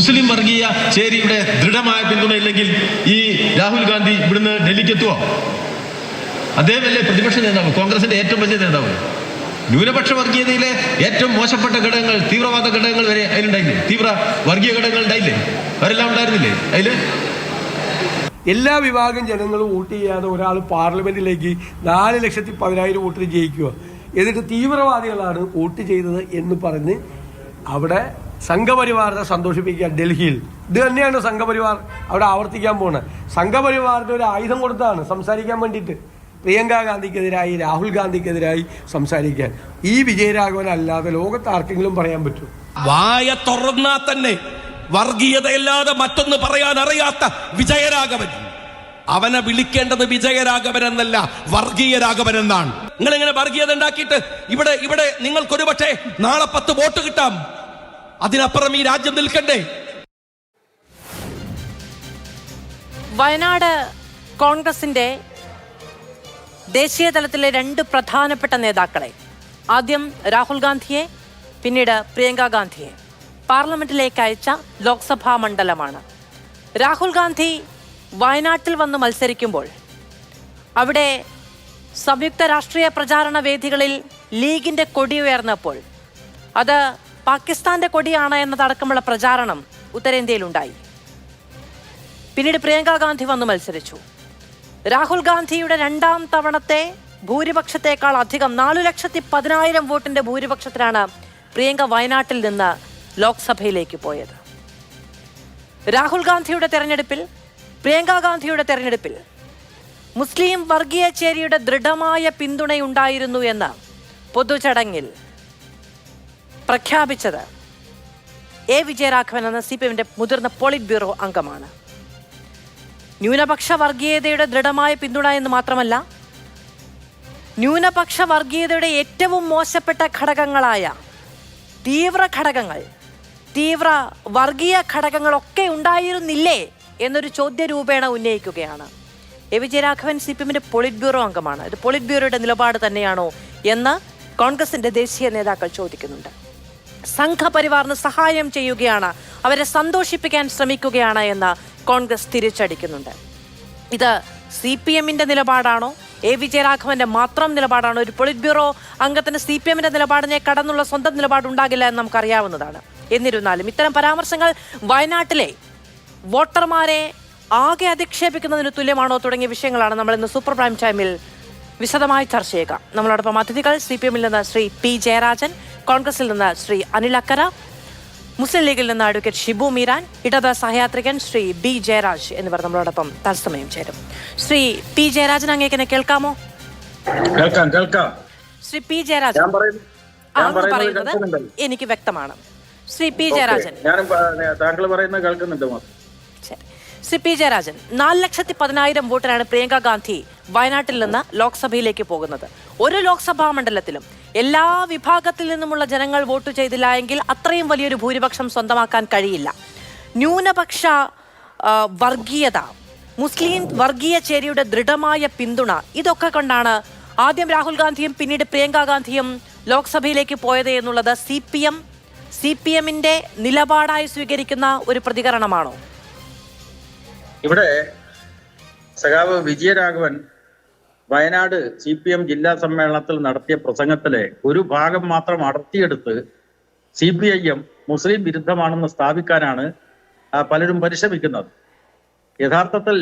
മുസ്ലിം വർഗീയ ചേരിയുടെ ദൃഢമായ പിന്തുണയില്ലെങ്കിൽ ഈ രാഹുൽ ഗാന്ധി ഇവിടുന്ന് ഡൽഹിക്ക് എത്തുവോ? അദ്ദേഹമല്ലേ പ്രതിപക്ഷ നേതാവ്, കോൺഗ്രസിന്റെ ഏറ്റവും വലിയ നേതാവ്. ന്യൂനപക്ഷ വർഗീയതയിലെ ഏറ്റവും മോശപ്പെട്ട ഘടകങ്ങൾ, തീവ്രവാദ ഘടകങ്ങൾ വരെ അതിലുണ്ടായില്ലേ? തീവ്ര വർഗീയ ഘടകങ്ങൾ ഉണ്ടായില്ലേ? അവരെല്ലാം ഉണ്ടായിരുന്നില്ലേ അതില്? എല്ലാ വിഭാഗം ജനങ്ങളും വോട്ട് ചെയ്യാതെ ഒരാൾ പാർലമെന്റിലേക്ക് 4,10,000 വോട്ടിന് ജയിക്കുക, എന്നിട്ട് തീവ്രവാദികളാണ് വോട്ട് ചെയ്തത് എന്ന് പറഞ്ഞ് അവിടെ സംഘപരിവാറിനെ സന്തോഷിപ്പിക്കുക. ഡൽഹിയിൽ ഇത് തന്നെയാണ് സംഘപരിവാർ അവിടെ ആവർത്തിക്കാൻ പോകുന്നത്. സംഘപരിവാറിന് ഒരു ആയുധം കൊടുത്താണ് സംസാരിക്കാൻ വേണ്ടിയിട്ട്, പ്രിയങ്ക ഗാന്ധിക്കെതിരായി, രാഹുൽ ഗാന്ധിക്കെതിരായി സംസാരിക്കാൻ. ഈ വിജയരാഘവൻ അല്ലാതെ ലോകത്ത് ആർക്കെങ്കിലും പറയാൻ പറ്റും? വായ തുറന്നാ തന്നെ വർഗീയതയല്ലാതെ മറ്റൊന്ന് പറയാൻ അറിയാത്ത വിജയരാഘവൻ, അവനെ വിളിക്കേണ്ടത് വിജയരാഘവൻ എന്നല്ല, വർഗീയ രാഘവൻ എന്നാണ്. നിങ്ങൾ ഇങ്ങനെ വർഗീയത ഉണ്ടാക്കിയിട്ട് ഇവിടെ നിങ്ങൾക്കൊരു പക്ഷേ നാളെ 10 വോട്ട് കിട്ടാം, അതിനപ്പുറം ഈ രാജ്യം നിൽക്കണ്ടേ? വയനാട് കോൺഗ്രസിന്റെ ദേശീയ തലത്തിലെ 2 പ്രധാനപ്പെട്ട നേതാക്കളെ, ആദ്യം രാഹുൽ ഗാന്ധിയെ പിന്നീട് പ്രിയങ്ക ഗാന്ധിയെ പാർലമെന്റിലേക്ക് അയച്ച ലോക്സഭാ മണ്ഡലമാണ്. രാഹുൽ ഗാന്ധി വയനാട്ടിൽ വന്ന് മത്സരിക്കുമ്പോൾ അവിടെ സംയുക്ത രാഷ്ട്രീയ പ്രചാരണ വേദികളിൽ ലീഗിന്റെ കൊടി ഉയർന്നപ്പോൾ അത് പാകിസ്ഥാന്റെ കൊടിയാണ് എന്നതടക്കമുള്ള പ്രചാരണം ഉത്തരേന്ത്യയിലുണ്ടായി. പിന്നീട് പ്രിയങ്ക ഗാന്ധി വന്ന് മത്സരിച്ചു. രാഹുൽ ഗാന്ധിയുടെ 2ാം തവണത്തെ ഭൂരിപക്ഷത്തെക്കാൾ അധികം 4,10,000 വോട്ടിന്റെ ഭൂരിപക്ഷത്തിലാണ് പ്രിയങ്ക വയനാട്ടിൽ നിന്ന് ലോക്സഭയിലേക്ക് പോയത്. രാഹുൽ ഗാന്ധിയുടെ തെരഞ്ഞെടുപ്പിൽ, പ്രിയങ്ക ഗാന്ധിയുടെ തെരഞ്ഞെടുപ്പിൽ മുസ്ലിം വർഗീയ ചേരിയുടെ ദൃഢമായ പിന്തുണയുണ്ടായിരുന്നു എന്ന് പൊതുചടങ്ങിൽ പ്രഖ്യാപിച്ചത് എ വിജയരാഘവൻ എന്ന CPMന്റെ മുതിർന്ന പോളിറ്റ് ബ്യൂറോ അംഗമാണ്. ന്യൂനപക്ഷ വർഗീയതയുടെ ദൃഢമായ പിന്തുണ എന്ന് മാത്രമല്ല, ന്യൂനപക്ഷ വർഗീയതയുടെ ഏറ്റവും മോശപ്പെട്ട ഘടകങ്ങളായ തീവ്ര ഘടകങ്ങൾ, തീവ്ര വർഗീയ ഘടകങ്ങളൊക്കെ ഉണ്ടായിരുന്നില്ലേ എന്നൊരു ചോദ്യരൂപേണ ഉന്നയിക്കുകയാണ്. എ വിജയരാഘവൻ CPMന്റെ പോളിറ്റ് ബ്യൂറോ അംഗമാണ്. ഇത് പോളിറ്റ് ബ്യൂറോയുടെ നിലപാട് തന്നെയാണോ എന്ന് കോൺഗ്രസിന്റെ ദേശീയ നേതാക്കൾ ചോദിക്കുന്നുണ്ട്. സംഘപരിവാറിന് സഹായം ചെയ്യുകയാണ്, അവരെ സന്തോഷിപ്പിക്കാൻ ശ്രമിക്കുകയാണ് എന്ന് കോൺഗ്രസ് തിരിച്ചടിക്കുന്നുണ്ട്. ഇത് CPMന്റെ നിലപാടാണോ, എ വിജയരാഘവന്റെ മാത്രം നിലപാടാണോ? ഒരു പോളിറ്റ് ബ്യൂറോ അംഗത്തിന് CPMന്റെ നിലപാടിനെ കടന്നുള്ള സ്വന്തം നിലപാടുണ്ടാകില്ല എന്ന് നമുക്കറിയാവുന്നതാണ്. എന്നിരുന്നാലും ഇത്തരം പരാമർശങ്ങൾ വയനാട്ടിലെ വോട്ടർമാരെ ആകെ അധിക്ഷേപിക്കുന്നതിന് തുല്യമാണോ തുടങ്ങിയ വിഷയങ്ങളാണ് നമ്മൾ ഇന്ന് സൂപ്പർ പ്രൈം ടൈമിൽ വിശദമായി ചർച്ച ചെയ്യുക. നമ്മളോടൊപ്പം അതിഥികൾ CPMൽ നിന്ന് ശ്രീ P ജയരാജൻ, കോൺഗ്രസിൽ നിന്ന് ശ്രീ അനിൽ അക്കര, മുസ്ലിം ലീഗിൽ നിന്ന് അഡ്വക്കേറ്റ് ഷിബു മീരാൻ, ഇടത് സഹയാത്രികൻ ശ്രീ B ജയരാജ് എന്നിവർ നമ്മളോടൊപ്പം തത്സമയം ചേരും. ശ്രീ P ജയരാജൻ, അങ്ങേക്കെന്നെ കേൾക്കാമോ? കേൾക്കാം. ശ്രീ P ജയരാജൻ പറയുന്നത് എനിക്ക് വ്യക്തമാണ്. ശ്രീ P ജയരാജൻ, താങ്കൾ പറയുന്നത് കേൾക്കുന്നുണ്ട്. ശ്രീ P ജയരാജൻ, 4,10,000 വോട്ടിനാണ് പ്രിയങ്ക ഗാന്ധി വയനാട്ടിൽ നിന്ന് ലോക്സഭയിലേക്ക് പോകുന്നത്. ഒരു ലോക്സഭാ മണ്ഡലത്തിലും എല്ലാ വിഭാഗത്തിൽ നിന്നുമുള്ള ജനങ്ങൾ വോട്ട് ചെയ്തില്ല എങ്കിൽ അത്രയും വലിയൊരു ഭൂരിപക്ഷം സ്വന്തമാക്കാൻ കഴിയില്ല. ന്യൂനപക്ഷ വർഗീയത, മുസ്ലിം വർഗീയ ചേരിയുടെ ദൃഢമായ പിന്തുണ, ഇതൊക്കെ കൊണ്ടാണ് ആദ്യം രാഹുൽ ഗാന്ധിയും പിന്നീട് പ്രിയങ്ക ഗാന്ധിയും ലോക്സഭയിലേക്ക് പോയത് എന്നുള്ളത് CPMന്റെ നിലപാടായി സ്വീകരിക്കുന്ന ഒരു പ്രതികരണമാണോ? ഇവിടെ സഖാവ് വിജയരാഘവൻ വയനാട് CPM ജില്ലാ സമ്മേളനത്തിൽ നടത്തിയ പ്രസംഗത്തിലെ ഒരു ഭാഗം മാത്രം അടർത്തിയെടുത്ത് CPIM മുസ്ലിം വിരുദ്ധമാണെന്ന് സ്ഥാപിക്കാനാണ് പലരും പരിശ്രമിക്കുന്നത്. യഥാർത്ഥത്തിൽ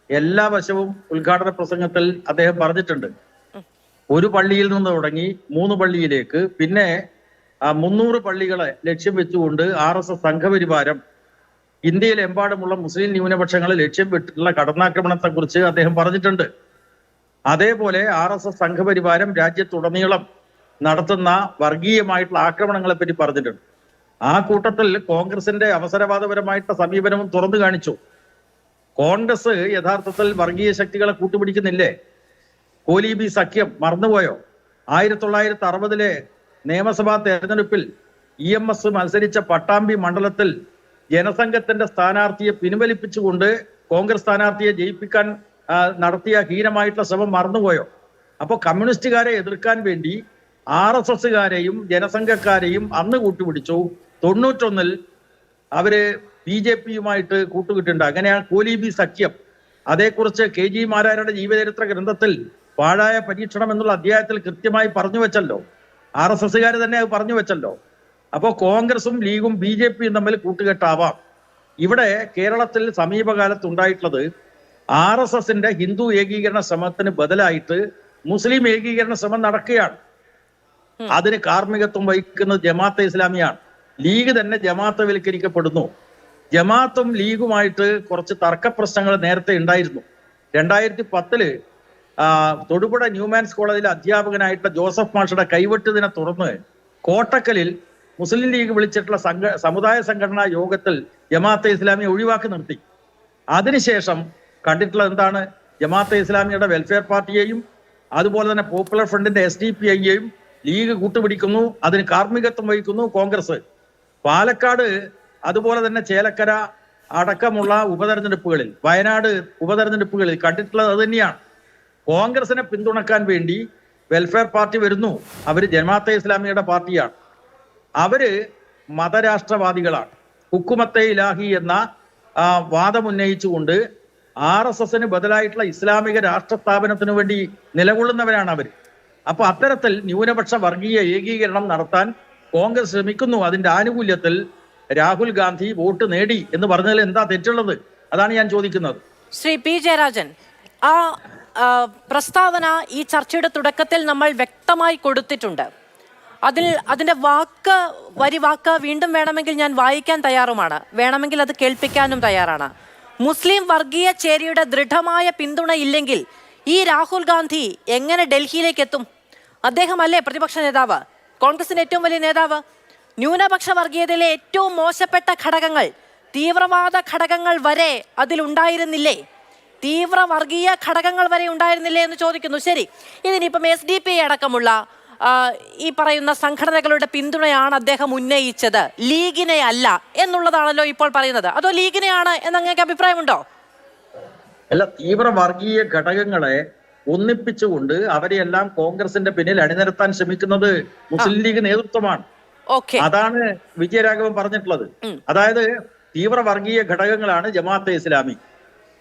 എല്ലാ വശവും ഉദ്ഘാടന പ്രസംഗത്തിൽ അദ്ദേഹം പറഞ്ഞിട്ടുണ്ട്. ഒരു പള്ളിയിൽ നിന്ന് തുടങ്ങി 3 പള്ളിയിലേക്ക്, പിന്നെ 300 പള്ളികളെ ലക്ഷ്യം വെച്ചുകൊണ്ട് RSS സംഘപരിവാരം ഇന്ത്യയിലെമ്പാടുമുള്ള മുസ്ലിം ന്യൂനപക്ഷങ്ങളെ ലക്ഷ്യം വെച്ചിട്ടുള്ള കടന്നാക്രമണത്തെക്കുറിച്ച് അദ്ദേഹം പറഞ്ഞിട്ടുണ്ട്. അതേപോലെ RSS സംഘപരിവാരം രാജ്യത്തുടനീളം നടത്തുന്ന വർഗീയമായിട്ടുള്ള ആക്രമണങ്ങളെ പറ്റി പറഞ്ഞിട്ടുണ്ട്. ആ കൂട്ടത്തിൽ കോൺഗ്രസിന്റെ അവസരവാദപരമായിട്ടുള്ള സമീപനവും തുറന്നു കാണിച്ചു. കോൺഗ്രസ് യഥാർത്ഥത്തിൽ വർഗീയ ശക്തികളെ കൂട്ടുപിടിക്കുന്നില്ലേ? കോലീബി സഖ്യം മറന്നുപോയോ? 1960 നിയമസഭാ തെരഞ്ഞെടുപ്പിൽ EMS മത്സരിച്ച പട്ടാമ്പി മണ്ഡലത്തിൽ ജനസംഘത്തിന്റെ സ്ഥാനാർത്ഥിയെ പിൻവലിപ്പിച്ചുകൊണ്ട് കോൺഗ്രസ് സ്ഥാനാർത്ഥിയെ ജയിപ്പിക്കാൻ നടത്തിയ ഹീനമായിട്ടുള്ള ശ്രമം മറന്നുപോയോ? അപ്പോൾ കമ്മ്യൂണിസ്റ്റുകാരെ എതിർക്കാൻ വേണ്ടി RSSകാരെയും ജനസംഘക്കാരെയും അന്ന് കൂട്ടുപിടിച്ചു. 91 അവര് BJP-യുമായിട്ട് കൂട്ടുകിട്ടുണ്ട്. അങ്ങനെയാണ് കോലീബി സഖ്യം. അതേക്കുറിച്ച് KG മാരാരുടെ ജീവചരിത്ര ഗ്രന്ഥത്തിൽ പാഴായ പരീക്ഷണം എന്നുള്ള അധ്യായത്തിൽ കൃത്യമായി പറഞ്ഞു വെച്ചല്ലോ. RSSകാർ തന്നെ അത് പറഞ്ഞു വെച്ചല്ലോ. അപ്പോൾ കോൺഗ്രസും ലീഗും BJP-യും തമ്മിൽ കൂട്ടുകെട്ടാവാം. ഇവിടെ കേരളത്തിൽ സമീപകാലത്ത് ഉണ്ടായിട്ടുള്ളത് RSSന്റെ ഹിന്ദു ഏകീകരണ ശ്രമത്തിന് ബദലായിട്ട് മുസ്ലിം ഏകീകരണ ശ്രമം നടക്കുകയാണ്. അതിന് കാർമ്മികത്വം വഹിക്കുന്നത് ജമാഅത്തെ ഇസ്ലാമിയാണ്. ലീഗ് തന്നെ ജമാഅത്തവൽക്കരിക്കപ്പെടുന്നു. ജമാഅത്തും ലീഗുമായിട്ട് കുറച്ച് തർക്ക പ്രശ്നങ്ങൾ നേരത്തെ ഉണ്ടായിരുന്നു. 2010 തൊടുപുഴ ന്യൂമാൻസ് കോളേജിലെ അധ്യാപകനായിട്ടുള്ള ജോസഫ് മാഷയുടെ കൈവെട്ടുതിനെ തുടർന്ന് കോട്ടക്കലിൽ മുസ്ലിം ലീഗ് വിളിച്ചിട്ടുള്ള സമുദായ സംഘടനാ യോഗത്തിൽ ജമാഅത്തെ ഇസ്ലാമിയെ ഒഴിവാക്കി നിർത്തി. അതിനുശേഷം കണ്ടിട്ടുള്ളത് എന്താണ്? ജമാഅത്തെ ഇസ്ലാമിയുടെ വെൽഫെയർ പാർട്ടിയെയും അതുപോലെ തന്നെ പോപ്പുലർ ഫ്രണ്ടിന്റെ SDPI-യെയും ലീഗ് കൂട്ടുപിടിക്കുന്നു. അതിന് കാർമ്മികത്വം വഹിക്കുന്നു കോൺഗ്രസ്. പാലക്കാട് അതുപോലെ തന്നെ ചേലക്കര അടക്കമുള്ള ഉപതെരഞ്ഞെടുപ്പുകളിൽ, വയനാട് ഉപതെരഞ്ഞെടുപ്പുകളിൽ കണ്ടിട്ടുള്ളത് അത് തന്നെയാണ്. കോൺഗ്രസിനെ പിന്തുണക്കാൻ വേണ്ടി വെൽഫെയർ പാർട്ടി വരുന്നു. അവര് ജമാഅത്തെ ഇസ്ലാമിയുടെ പാർട്ടിയാണ്. അവര് മതരാഷ്ട്രവാദികളാണ്. ഹുക്കുമത്തെ ഇലാഹി എന്ന വാദമുന്നയിച്ചുകൊണ്ട് RSSന് ബദലായിട്ടുള്ള ഇസ്ലാമിക രാഷ്ട്ര സ്ഥാപനത്തിന് വേണ്ടി നിലകൊള്ളുന്നവരാണ് അവർ. അപ്പൊ അത്തരത്തിൽ ന്യൂനപക്ഷ വർഗീയ ഏകീകരണം നടത്താൻ കോൺഗ്രസ് ശ്രമിക്കുന്നു. അതിന്റെ ആനുകൂല്യത്തിൽ രാഹുൽ ഗാന്ധി വോട്ട് നേടി എന്ന് പറഞ്ഞതിൽ എന്താ തെറ്റുള്ളത്? അതാണ് ഞാൻ ചോദിക്കുന്നത്. ശ്രീ P. ജയരാജൻ, ആ പ്രസ്താവന ഈ ചർച്ചയുടെ തുടക്കത്തിൽ നമ്മൾ വ്യക്തമായി കൊടുത്തിട്ടുണ്ട്. അതിന്റെ വാക്ക് വീണ്ടും വേണമെങ്കിൽ ഞാൻ വായിക്കാൻ തയ്യാറുമാണ്, വേണമെങ്കിൽ അത് കേൾപ്പിക്കാനും തയ്യാറാണ്. മുസ്ലിം വർഗീയ ചേരിയുടെ ദൃഢമായ പിന്തുണ ഇല്ലെങ്കിൽ ഈ രാഹുൽ ഗാന്ധി എങ്ങനെ ഡൽഹിയിലേക്ക് എത്തും? അദ്ദേഹമല്ലേ പ്രതിപക്ഷ നേതാവ്, കോൺഗ്രസിന്റെ ഏറ്റവും വലിയ നേതാവ്? ന്യൂനപക്ഷ വർഗീയതയിലെ ഏറ്റവും മോശപ്പെട്ട ഘടകങ്ങൾ, തീവ്രവാദ ഘടകങ്ങൾ വരെ അതിലുണ്ടായിരുന്നില്ലേ? തീവ്ര വർഗീയ ഘടകങ്ങൾ വരെ ഉണ്ടായിരുന്നില്ലേ എന്ന് ചോദിക്കുന്നു. ശരി, ഇതിനിപ്പം SDPI അടക്കമുള്ള ഈ പറയുന്ന സംഘടനകളുടെ പിന്തുണയാണ് അദ്ദേഹം ഉന്നയിച്ചത്, ലീഗിനെ അല്ല എന്നുള്ളതാണല്ലോ ഇപ്പോൾ പറയുന്നത്. അതോ ലീഗിനെയാണ് എന്ന് അങ്ങേക്ക് അഭിപ്രായമുണ്ടോ? അല്ല, തീവ്ര വർഗീയ ഘടകങ്ങളെ ഒന്നിപ്പിച്ചുകൊണ്ട് അവരെയെല്ലാം കോൺഗ്രസിന്റെ പിന്നിൽ അണിനിരത്താൻ ശ്രമിക്കുന്നത് മുസ്ലിം ലീഗ് നേതൃത്വമാണ്. അതാണ് വിജയരാഘവൻ പറഞ്ഞിട്ടുള്ളത്. അതായത് തീവ്ര വർഗീയ ഘടകങ്ങളാണ് ജമാഅത്തെ ഇസ്ലാമി.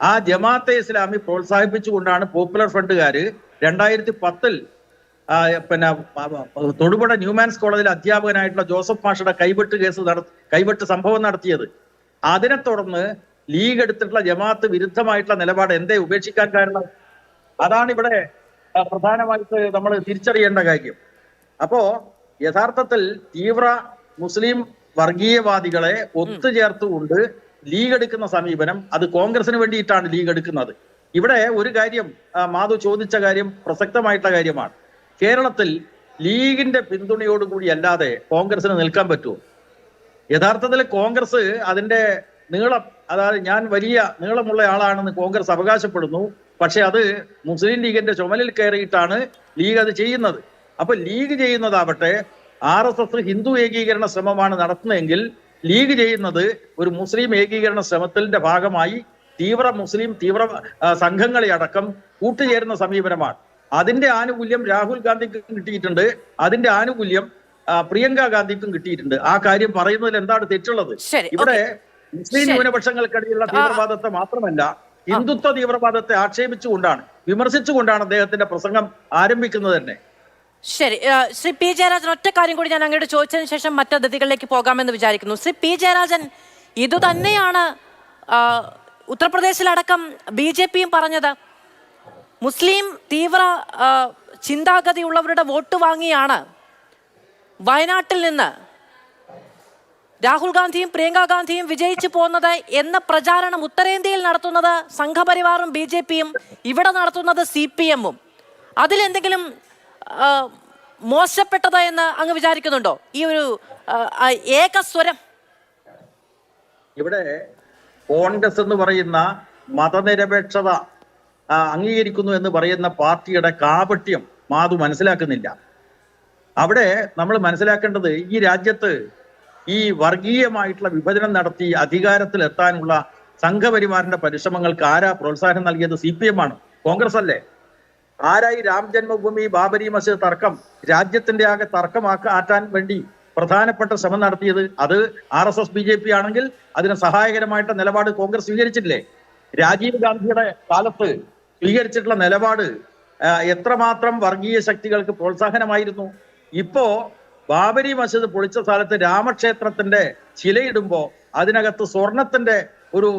ആ ജമാഅത്തെ ഇസ്ലാമി പ്രോത്സാഹിപ്പിച്ചുകൊണ്ടാണ് പോപ്പുലർ ഫ്രണ്ടുകാര് 2010 പിന്നെ തൊടുപുഴ ന്യൂമാൻസ് കോളേജിലെ അധ്യാപകനായിട്ടുള്ള ജോസഫ് മാഷയുടെ കൈവെട്ട് സംഭവം നടത്തിയത്. അതിനെ തുടർന്ന് ലീഗ് എടുത്തിട്ടുള്ള ജമാഅത്ത് വിരുദ്ധമായിട്ടുള്ള നിലപാട് എന്തേ ഉപേക്ഷിക്കാൻ കാരണം? അതാണ് ഇവിടെ പ്രധാനമായിട്ട് നമ്മൾ തിരിച്ചറിയേണ്ട കാര്യം. അപ്പോ യഥാർത്ഥത്തിൽ തീവ്ര മുസ്ലിം വർഗീയവാദികളെ ഒത്തുചേർത്തുകൊണ്ട് ലീഗ് എടുക്കുന്ന സമീപനം, അത് കോൺഗ്രസിന് വേണ്ടിയിട്ടാണ് ലീഗ് എടുക്കുന്നത്. ഇവിടെ ഒരു കാര്യം മാധു ചോദിച്ച കാര്യം പ്രസക്തമായിട്ടുള്ള കാര്യമാണ്. കേരളത്തിൽ ലീഗിന്റെ പിന്തുണയോടുകൂടി അല്ലാതെ കോൺഗ്രസിന് നിൽക്കാൻ പറ്റുമോ? യഥാർത്ഥത്തിൽ കോൺഗ്രസ് അതിന്റെ നീളം, അതായത് ഞാൻ വലിയ നീളമുള്ള ആളാണെന്ന് കോൺഗ്രസ് അവകാശപ്പെടുന്നു. പക്ഷെ അത് മുസ്ലിം ലീഗിന്റെ ചുമലിൽ കയറിയിട്ടാണ് ലീഗ് അത് ചെയ്യുന്നത്. അപ്പൊ ലീഗ് ചെയ്യുന്നതാവട്ടെ RSS ഹിന്ദു ഏകീകരണ ശ്രമമാണ് നടത്തുന്നതെങ്കിൽ ലീഗ് ചെയ്യുന്നത് ഒരു മുസ്ലിം ഏകീകരണ ശ്രമത്തിന്റെ ഭാഗമായി തീവ്ര സംഘങ്ങളെ അടക്കം കൂട്ടുചേരുന്ന സമീപനമാണ്. അതിന്റെ ആനുകൂല്യം രാഹുൽ ഗാന്ധിക്കും കിട്ടിയിട്ടുണ്ട്, അതിന്റെ ആനുകൂല്യം പ്രിയങ്ക ഗാന്ധിക്കും കിട്ടിയിട്ടുണ്ട്. ആ കാര്യം പറയുന്നതിൽ എന്താണ് തെറ്റുള്ളത്? ഇവിടെ മുസ്ലിം ന്യൂനപക്ഷങ്ങൾക്കിടയിലുള്ള തീവ്രവാദത്തെ മാത്രമല്ല, ഹിന്ദുത്വ തീവ്രവാദത്തെ ആക്ഷേപിച്ചുകൊണ്ടാണ്, വിമർശിച്ചുകൊണ്ടാണ് അദ്ദേഹത്തിന്റെ പ്രസംഗം ആരംഭിക്കുന്നത് തന്നെ. ശരി, ശ്രീ P. ജയരാജൻ, ഒറ്റ കാര്യം കൂടി ഞാൻ അങ്ങോട്ട് ചോദിച്ചതിന് ശേഷം മറ്റു അതിഥികളിലേക്ക് പോകാമെന്ന് വിചാരിക്കുന്നു. ശ്രീ P. ജയരാജൻ, ഇതുതന്നെയാണ് ഉത്തർപ്രദേശിലടക്കം BJP-യും പറഞ്ഞത്. മുസ്ലിം തീവ്ര ചിന്താഗതിയുള്ളവരുടെ വോട്ട് വാങ്ങിയാണ് വയനാട്ടിൽ നിന്ന് രാഹുൽ ഗാന്ധിയും പ്രിയങ്ക ഗാന്ധിയും വിജയിച്ചു പോകുന്നത് എന്ന പ്രചാരണം ഉത്തരേന്ത്യയിൽ നടത്തുന്നത് സംഘപരിവാറും BJP-യും, ഇവിടെ നടത്തുന്നത് CPM-ഉം. അതിലെന്തെങ്കിലും മോശപ്പെട്ടത് എന്ന് അങ്ങ് വിചാരിക്കുന്നുണ്ടോ? ഈ ഒരു ഏകസ്വരം ഇവിടെ കോൺഗ്രസ് എന്ന് പറയുന്ന മതനിരപേക്ഷത അംഗീകരിക്കുന്നു എന്ന് പറയുന്ന പാർട്ടിയുടെ കാപട്യം മാധു മനസ്സിലാക്കുന്നില്ല. അവിടെ നമ്മൾ മനസ്സിലാക്കേണ്ടത്, ഈ രാജ്യത്ത് ഈ വർഗീയമായിട്ടുള്ള വിഭജനം നടത്തി അധികാരത്തിലെത്താനുള്ള സംഘപരിവാറിന്റെ പരിശ്രമങ്ങൾക്ക് ആരാ പ്രോത്സാഹനം നൽകിയത്? CPM-ആണ്, കോൺഗ്രസ് അല്ലേ? ആരായി രാം ജന്മഭൂമി ബാബരി മസ്ജിദ് തർക്കം രാജ്യത്തിന്റെ ആകെ തർക്കമാക്കാൻ വേണ്ടി പ്രധാനപ്പെട്ട ശ്രമം നടത്തിയത്. അത് RSS BJP ആണെങ്കിൽ അതിന് സഹായകരമായിട്ട് നിലപാട് കോൺഗ്രസ് സ്വീകരിച്ചിട്ടില്ലേ? രാജീവ് ഗാന്ധിയുടെ കാലത്ത് സ്വീകരിച്ചിട്ടുള്ള നിലപാട് എത്രമാത്രം വർഗീയ ശക്തികൾക്ക് പ്രോത്സാഹനമായിരുന്നു. ഇപ്പോ ബാബരി മസ്ജിദ് പൊളിച്ച സ്ഥലത്ത് രാമക്ഷേത്രത്തിന്റെ ശിലയിടുമ്പോ അതിനകത്ത് സ്വർണത്തിന്റെ ഒരു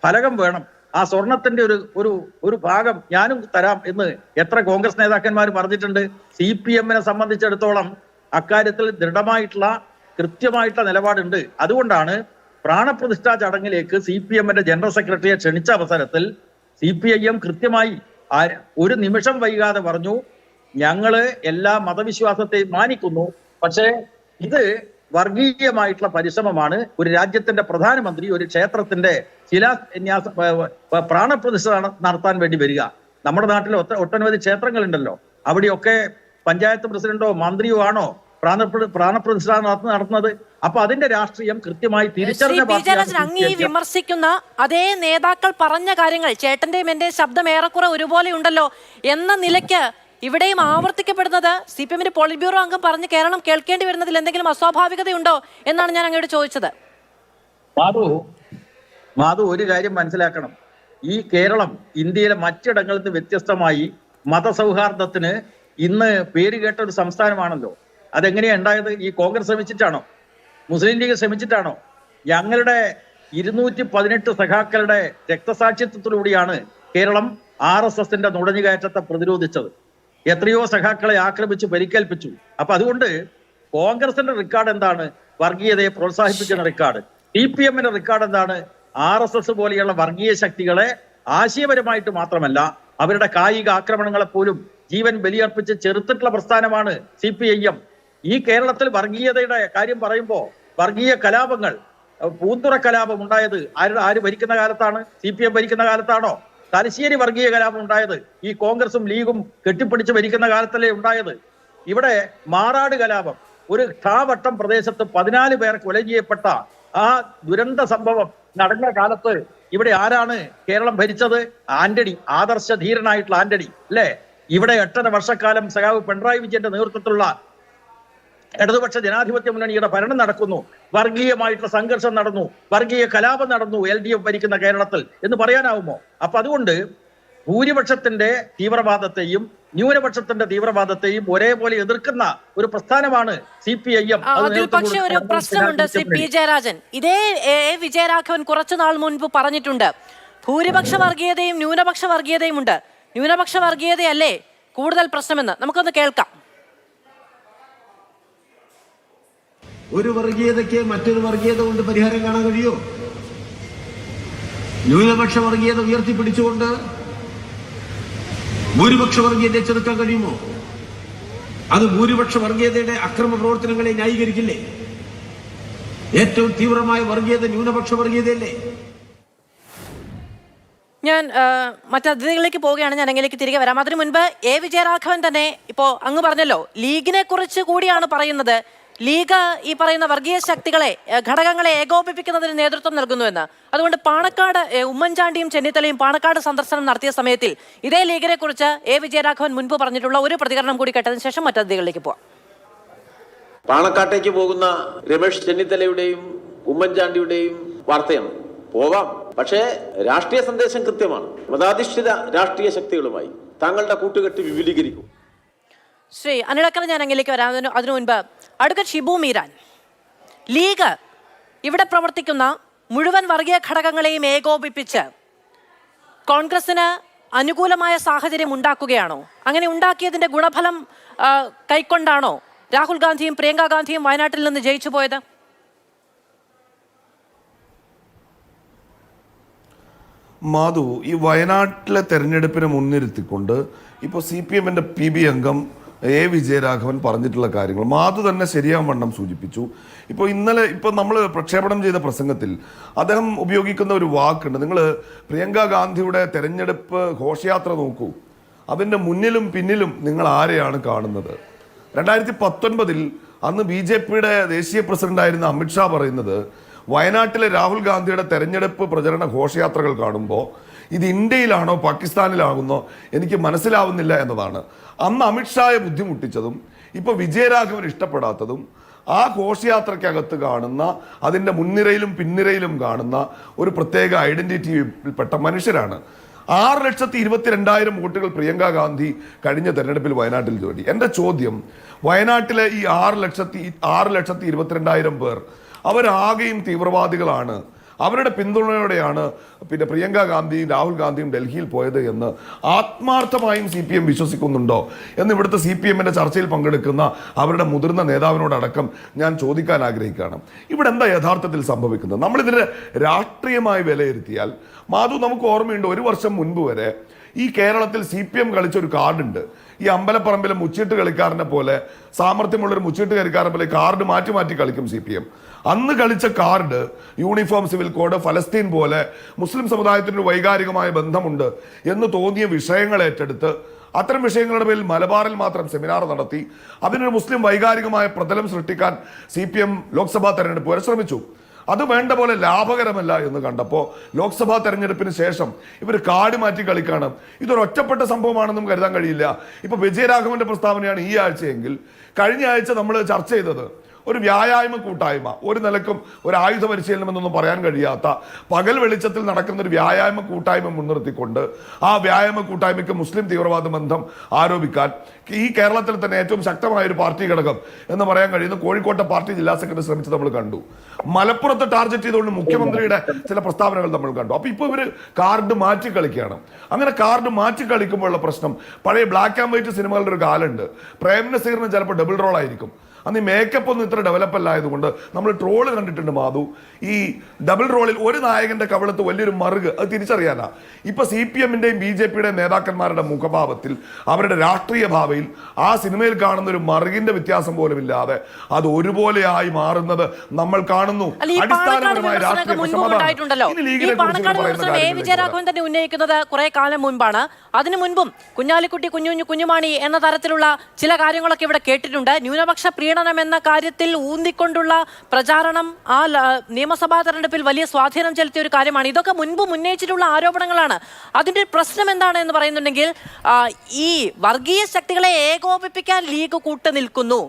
ഫലകം വേണം, ആ സ്വർണത്തിന്റെ ഒരു ഭാഗം ഞാനും തരാം എന്ന് എത്ര കോൺഗ്രസ് നേതാക്കന്മാർ പറഞ്ഞിട്ടുണ്ട്. CPM-നെ സംബന്ധിച്ചിടത്തോളം അക്കാര്യത്തിൽ ദൃഢമായിട്ടുള്ള കൃത്യമായിട്ടുള്ള നിലപാടുണ്ട്. അതുകൊണ്ടാണ് പ്രാണപ്രതിഷ്ഠാ ചടങ്ങിലേക്ക് CPM-ന്റെ ജനറൽ സെക്രട്ടറിയെ ക്ഷണിച്ച അവസരത്തിൽ CPIM കൃത്യമായി ഒരു നിമിഷം വൈകാതെ പറഞ്ഞു, ഞങ്ങള് എല്ലാ മതവിശ്വാസത്തെയും മാനിക്കുന്നു, പക്ഷേ ഇത് വർഗീയമായിട്ടുള്ള പരിശ്രമമാണ്. ഒരു രാജ്യത്തിന്റെ പ്രധാനമന്ത്രി ഒരു ക്ഷേത്രത്തിന്റെ ശിലാന്യാസ പ്രാണപ്രതിഷ്ഠ നടത്താൻ വേണ്ടി വരിക. നമ്മുടെ നാട്ടിൽ ഒട്ടനവധി ക്ഷേത്രങ്ങളുണ്ടല്ലോ, അവിടെയൊക്കെ പഞ്ചായത്ത് പ്രസിഡന്റോ മന്ത്രിയോ ആണോ പ്രാണപ്രതിഷ്ഠ നടത്തുന്നത്? അപ്പൊ അതിന്റെ രാഷ്ട്രീയം കൃത്യമായി തിരിച്ചറിഞ്ഞ വിമർശിക്കുന്ന അതേ നേതാക്കൾ പറഞ്ഞ കാര്യങ്ങൾ ചേട്ടന്റെയും എന്റെ ശബ്ദം ഏറെക്കുറെ ഒരുപോലെ ഉണ്ടല്ലോ എന്ന നിലയ്ക്ക് ഇവിടെയും ആവർത്തിക്കപ്പെടുന്നത് CPM-ന്റെ പോളിറ്റ് ബ്യൂറോ അംഗം പറഞ്ഞ് കേരളം കേൾക്കേണ്ടി വരുന്നതിൽ എന്തെങ്കിലും അസ്വാഭാവികതയുണ്ടോ എന്നാണ് ഞാൻ അങ്ങോട്ട് ചോദിച്ചത്. മാധു ഒരു കാര്യം മനസ്സിലാക്കണം, ഈ കേരളം ഇന്ത്യയിലെ മറ്റിടങ്ങളിൽ നിന്ന് വ്യത്യസ്തമായി മതസൗഹാർദ്ദത്തിന് ഇന്ന് പേര് കേട്ട ഒരു സംസ്ഥാനമാണല്ലോ. അതെങ്ങനെയാ ഉണ്ടായത്? ഈ കോൺഗ്രസ് ശ്രമിച്ചിട്ടാണോ? മുസ്ലിം ലീഗ് ശ്രമിച്ചിട്ടാണോ? ഞങ്ങളുടെ 218 സഖാക്കളുടെ രക്തസാക്ഷിത്വത്തിലൂടെയാണ് കേരളം RSS-ന്റെ നുഴഞ്ഞുകയറ്റത്തെ പ്രതിരോധിച്ചത്. എത്രയോ സഖാക്കളെ ആക്രമിച്ച് പരിക്കേൽപ്പിച്ചു. അപ്പൊ അതുകൊണ്ട് കോൺഗ്രസിന്റെ റെക്കോർഡ് എന്താണ്? വർഗീയതയെ പ്രോത്സാഹിപ്പിക്കുന്ന റെക്കോർഡ്. CPM-ന്റെ റെക്കോർഡ് എന്താണ്? RSS പോലെയുള്ള വർഗീയ ശക്തികളെ ആശയപരമായിട്ട് മാത്രമല്ല അവരുടെ കായിക ആക്രമണങ്ങളെ പോലും ജീവൻ ബലിയർപ്പിച്ച് ചെറുത്തിട്ടുള്ള പ്രസ്ഥാനമാണ് CPIM. ഈ കേരളത്തിൽ വർഗീയതയുടെ കാര്യം പറയുമ്പോൾ വർഗീയ കലാപങ്ങൾ, പൂന്തുറ കലാപം ഉണ്ടായത് ആര് ഭരിക്കുന്ന കാലത്താണ്? CPM ഭരിക്കുന്ന കാലത്താണോ? തലശ്ശേരി വർഗീയ കലാപം ഉണ്ടായത് ഈ കോൺഗ്രസും ലീഗും കെട്ടിപ്പിടിച്ച് ഭരിക്കുന്ന കാലത്തല്ലേ ഉണ്ടായത്? ഇവിടെ മാറാട് കലാപം, ഒരു ഠാവട്ടം പ്രദേശത്ത് 14 പേർ കൊല ചെയ്യപ്പെട്ട ആ ദുരന്ത സംഭവം നടന്ന കാലത്ത് ഇവിടെ ആരാണ് കേരളം ഭരിച്ചത്? ആന്റണി, ആദർശ ധീരനായിട്ടുള്ള ആന്റണി അല്ലേ? ഇവിടെ 8.5 വർഷക്കാലം സഖാവ് പിണറായി വിജയന്റെ നേതൃത്വത്തിലുള്ള ഇടതുപക്ഷ ജനാധിപത്യ മുന്നണിയുടെ ഭരണം നടക്കുന്നു. വർഗീയമായിട്ടുള്ള സംഘർഷം നടന്നു, വർഗീയ കലാപം നടന്നു LDF ഭരിക്കുന്ന കേരളത്തിൽ എന്ന് പറയാനാവുമോ? അപ്പൊ അതുകൊണ്ട് ഭൂരിപക്ഷത്തിന്റെ തീവ്രവാദത്തെയും ന്യൂനപക്ഷത്തിന്റെ തീവ്രവാദത്തെയും ഒരേപോലെ എതിർക്കുന്ന ഒരു പ്രസ്ഥാനമാണ് CPIM. അതിൽ പക്ഷേ ഒരു പ്രശ്നമുണ്ട് പി ജയരാജൻ. ഇതേ വിജയരാഘവൻ കുറച്ചുനാൾ മുൻപ് പറഞ്ഞിട്ടുണ്ട്, ഭൂരിപക്ഷ വർഗീയതയും ന്യൂനപക്ഷ വർഗീയതയും ഉണ്ട്, ന്യൂനപക്ഷ വർഗീയതയല്ലേ കൂടുതൽ പ്രശ്നമെന്ന്. നമുക്കൊന്ന് കേൾക്കാം. ഒരു വർഗീയതയ്ക്ക് മറ്റൊരു വർഗീയത കൊണ്ട് പരിഹാരം കാണാൻ കഴിയോ? ന്യൂനപക്ഷ വർഗീയത ഉയർത്തിപ്പിടിച്ചുകൊണ്ട് ഭൂരിപക്ഷ വർഗീയതയെ ചെറുക്കാൻ കഴിയുമോ? അത് ഭൂരിപക്ഷ വർഗീയതയുടെ അക്രമ പ്രവർത്തനങ്ങളെ ന്യായീകരിക്കില്ലേ? ഏറ്റവും തീവ്രമായ വർഗീയത ന്യൂനപക്ഷ വർഗീയതയല്ലേ? ഞാൻ മറ്റതിഥികളിലേക്ക് പോവുകയാണ്. ഞാൻ അങ്ങനെയൊക്കെ തിരികെ വരാം. അതിനു മുൻപ് വിജയരാഘവൻ തന്നെ ഇപ്പോൾ അങ്ങ് പറഞ്ഞല്ലോ, ലീഗിനെ കുറിച്ച് കൂടിയാണ് പറയുന്നത്. ലീഗ് ഈ പറയുന്ന വർഗീയ ശക്തികളെ, ഘടകങ്ങളെ ഏകോപിപ്പിക്കുന്നതിന് നേതൃത്വം നൽകുന്നുവെന്ന്. അതുകൊണ്ട് പാണക്കാട് ഉമ്മൻചാണ്ടിയും ചെന്നിത്തലയും പാണക്കാട് സന്ദർശനം നടത്തിയ സമയത്തിൽ ഇതേ ലീഗിനെ കുറിച്ച് വിജയരാഘവൻ മുൻപ് പറഞ്ഞിട്ടുള്ള ഒരു പ്രതികരണം കൂടി കേട്ടതിന് ശേഷം മറ്റതിഥികളിലേക്ക് പോവാം. പാണക്കാട്ടേക്ക് പോകുന്ന രമേശ് ചെന്നിത്തലയുടെയും ഉമ്മൻചാണ്ടിയുടെയും വാർത്തയാണ്. പോവാം, പക്ഷേ രാഷ്ട്രീയ സന്ദേശം കൃത്യമാണ്. മതാധിഷ്ഠിത രാഷ്ട്രീയ ശക്തികളുമായി താങ്കളുടെ കൂട്ടുകെട്ട് വിപുലീകരിക്കും. ശ്രീ അനിലക്കർ, ഞാൻ അങ്ങിലേക്ക് വരാം. അതിനു മുൻപ് അഡ്വക്കേറ്റ് ഷിബു മീരാൻ, ലീഗ് ഇവിടെ പ്രവർത്തിക്കുന്ന മുഴുവൻ വർഗീയ ഘടകങ്ങളെയും ഏകോപിപ്പിച്ച് കോൺഗ്രസിന് അനുകൂലമായ സാഹചര്യം ഉണ്ടാക്കുകയാണോ? അങ്ങനെ ഉണ്ടാക്കിയതിന്റെ ഗുണഫലം കൈക്കൊണ്ടാണോ രാഹുൽ ഗാന്ധിയും പ്രിയങ്ക ഗാന്ധിയും വയനാട്ടിൽ നിന്ന് ജയിച്ചു പോയത്? മാധു, ഈ വയനാട്ടിലെ തെരഞ്ഞെടുപ്പിനെ മുൻനിർത്തിക്കൊണ്ട് ഇപ്പോൾ CPM-ന്റെ PB അംഗം വിജയരാഘവൻ പറഞ്ഞിട്ടുള്ള കാര്യങ്ങൾ മാധു തന്നെ ശരിയാവണ്ണം സൂചിപ്പിച്ചു. ഇപ്പോൾ നമ്മൾ പ്രക്ഷേപണം ചെയ്ത പ്രസംഗത്തിൽ അദ്ദേഹം ഉപയോഗിക്കുന്ന ഒരു വാക്കുണ്ട്. നിങ്ങൾ പ്രിയങ്ക ഗാന്ധിയുടെ തെരഞ്ഞെടുപ്പ് ഘോഷയാത്ര നോക്കൂ, അതിൻ്റെ മുന്നിലും പിന്നിലും നിങ്ങൾ ആരെയാണ് കാണുന്നത്? 2019 അന്ന് BJP-യുടെ ദേശീയ പ്രസിഡന്റായിരുന്ന അമിത്ഷാ പറയുന്നത്, വയനാട്ടിലെ രാഹുൽ ഗാന്ധിയുടെ തെരഞ്ഞെടുപ്പ് പ്രചരണ ഘോഷയാത്രകൾ കാണുമ്പോൾ ഇത് ഇന്ത്യയിലാണോ പാകിസ്ഥാനിലാകുന്നോ എനിക്ക് മനസ്സിലാവുന്നില്ല എന്നതാണ്. അന്ന് അമിത്ഷായെ ബുദ്ധിമുട്ടിച്ചതും ഇപ്പോൾ വിജയരാഘവൻ ഇഷ്ടപ്പെടാത്തതും ആ ഘോഷയാത്രയ്ക്കകത്ത് കാണുന്ന, അതിൻ്റെ മുൻനിരയിലും പിൻനിരയിലും കാണുന്ന ഒരു പ്രത്യേക ഐഡന്റിറ്റിയിൽപ്പെട്ട മനുഷ്യരാണ്. 6,22,000 വോട്ടുകൾ പ്രിയങ്ക ഗാന്ധി കഴിഞ്ഞ തെരഞ്ഞെടുപ്പിൽ വയനാട്ടിൽ നേടി. എൻ്റെ ചോദ്യം, വയനാട്ടിലെ ഈ 6,22,000 പേർ അവരാകെയും തീവ്രവാദികളാണ്, അവരുടെ പിന്തുണയോടെയാണ് പിന്നെ പ്രിയങ്ക ഗാന്ധിയും രാഹുൽ ഗാന്ധിയും ഡൽഹിയിൽ പോയത് എന്ന് ആത്മാർത്ഥമായും CPM വിശ്വസിക്കുന്നുണ്ടോ എന്ന് ഇവിടുത്തെ CPMന്റെ ചർച്ചയിൽ പങ്കെടുക്കുന്ന അവരുടെ മുതിർന്ന നേതാവിനോടടക്കം ഞാൻ ചോദിക്കാൻ ആഗ്രഹിക്കുകയാണ്. ഇവിടെ എന്താ യഥാർത്ഥത്തിൽ സംഭവിക്കുന്നത്? നമ്മളിതിനെ രാഷ്ട്രീയമായി വിലയിരുത്തിയാൽ, മാധു, നമുക്ക് ഓർമ്മയുണ്ട് 1 വർഷം മുൻപ് വരെ ഈ കേരളത്തിൽ CPM കളിച്ചൊരു കാർഡുണ്ട്. ഈ അമ്പലപ്പറമ്പിലെ മുച്ചീട്ട് കളിക്കാരനെ പോലെ, സാമർഥ്യമുള്ളൊരു മുച്ചീട്ട് കളിക്കാരനെ പോലെ കാർഡ് മാറ്റി മാറ്റി കളിക്കും CPM. അന്ന് കളിച്ച കാർഡ് യൂണിഫോം, സിവിൽ കോഡ്, ഫലസ്തീൻ പോലെ മുസ്ലിം സമുദായത്തിന് വൈകാരികമായ ബന്ധമുണ്ട് എന്ന് തോന്നിയ വിഷയങ്ങൾ ഏറ്റെടുത്ത് അത്തരം വിഷയങ്ങളുടെ പേരിൽ മലബാറിൽ മാത്രം സെമിനാർ നടത്തി അതിനൊരു മുസ്ലിം വൈകാരികമായ പ്രതലം സൃഷ്ടിക്കാൻ CPM ലോക്സഭാ തെരഞ്ഞെടുപ്പ് വരെ ശ്രമിച്ചു. അത് വേണ്ട പോലെ ലാഭകരമല്ല എന്ന് കണ്ടപ്പോൾ ലോക്സഭാ തെരഞ്ഞെടുപ്പിന് ശേഷം ഇവർ കാർഡ് മാറ്റി കളിക്കാണ്. ഇതൊരു ഒറ്റപ്പെട്ട സംഭവമാണെന്നും കരുതാൻ കഴിയില്ല. ഇപ്പൊ വിജയരാഘവന്റെ പ്രസ്താവനയാണ് ഈ ആഴ്ചയെങ്കിൽ, കഴിഞ്ഞ ആഴ്ച നമ്മൾ ചർച്ച ചെയ്തത് ഒരു വ്യായാമ കൂട്ടായ്മ, ഒരു നിലക്കും ഒരു ആയുധ പരിശീലനം എന്നൊന്നും പറയാൻ കഴിയാത്ത പകൽ വെളിച്ചത്തിൽ നടക്കുന്ന ഒരു വ്യായാമ കൂട്ടായ്മ മുൻനിർത്തിക്കൊണ്ട് ആ വ്യായാമ കൂട്ടായ്മയ്ക്ക് മുസ്ലിം തീവ്രവാദ ബന്ധം ആരോപിക്കാൻ ഈ കേരളത്തിൽ തന്നെ ഏറ്റവും ശക്തമായ ഒരു പാർട്ടി ഘടകം എന്ന് പറയാൻ കഴിയുന്ന കോഴിക്കോട്ടെ പാർട്ടി ജില്ലാ സെക്രട്ടറി ശ്രമിച്ചത് നമ്മൾ കണ്ടു. മലപ്പുറത്ത് ടാർഗറ്റ് ചെയ്തുകൊണ്ട് മുഖ്യമന്ത്രിയുടെ ചില പ്രസ്താവനകൾ നമ്മൾ കണ്ടു. അപ്പൊ ഇപ്പൊ ഇവര് കാർഡ് മാറ്റി കളിക്കുകയാണ്. അങ്ങനെ കാർഡ് മാറ്റി കളിക്കുമ്പോഴുള്ള പ്രശ്നം, പഴയ ബ്ലാക്ക് ആൻഡ് വൈറ്റ് സിനിമകളുടെ ഒരു കാലുണ്ട്. പ്രേം നസീറിന് ചിലപ്പോൾ ഡബിൾ റോൾ ആയിരിക്കും. അന്ന് ഈ മേക്കപ്പ് ഒന്നും ഇത്ര ഡെവലപ്പ് അല്ലായതുകൊണ്ട് നമ്മൾ ട്രോള് കണ്ടിട്ടുണ്ട് മാധു. ഈ ഡബിൾ റോളിൽ ഒരു നായകന്റെ കവിളത്ത് വലിയൊരു മറുക്, അത് തിരിച്ചറിയാനാ. ഇപ്പൊ CPMന്റെയും BJPയുടെയും നേതാക്കന്മാരുടെ മുഖഭാവത്തിൽ, അവരുടെ രാഷ്ട്രീയ ഭാവയിൽ ആ സിനിമയിൽ കാണുന്ന ഒരു മറുകിന്റെ വ്യത്യാസം പോലും ഇല്ലാതെ അത് ഒരുപോലെയായി മാറുന്നത് നമ്മൾ കാണുന്നു. അടിസ്ഥാനപരമായ വിജയരാഘവൻ തന്നെ ഉന്നയിക്കുന്നത് കുറെ കാലം മുൻപാണ്. അതിനു മുൻപും കുഞ്ഞാലിക്കുട്ടി, കുഞ്ഞുമാണി എന്ന തരത്തിലുള്ള ചില കാര്യങ്ങളൊക്കെ ഇവിടെ കേട്ടിട്ടുണ്ട്. ന്യൂനപക്ഷ പ്രീണനം എന്ന കാര്യത്തിൽ ഊന്നിക്കൊണ്ടുള്ള പ്രചാരണം ആ നിയമസഭാ തെരഞ്ഞെടുപ്പിൽ വലിയ സ്വാധീനം ചെലുത്തിയ ഒരു കാര്യമാണ്. ഇതൊക്കെ മുൻപ് ഉന്നയിച്ചിട്ടുള്ള ആരോപണങ്ങളാണ്. അതിന്റെ പ്രശ്നം എന്താണ് എന്ന് പറയുന്നുണ്ടെങ്കിൽ, ഈ വർഗീയ ശക്തികളെ ഏകോപിപ്പിക്കാൻ ലീഗ് കൂട്ടുനിൽക്കുന്നു.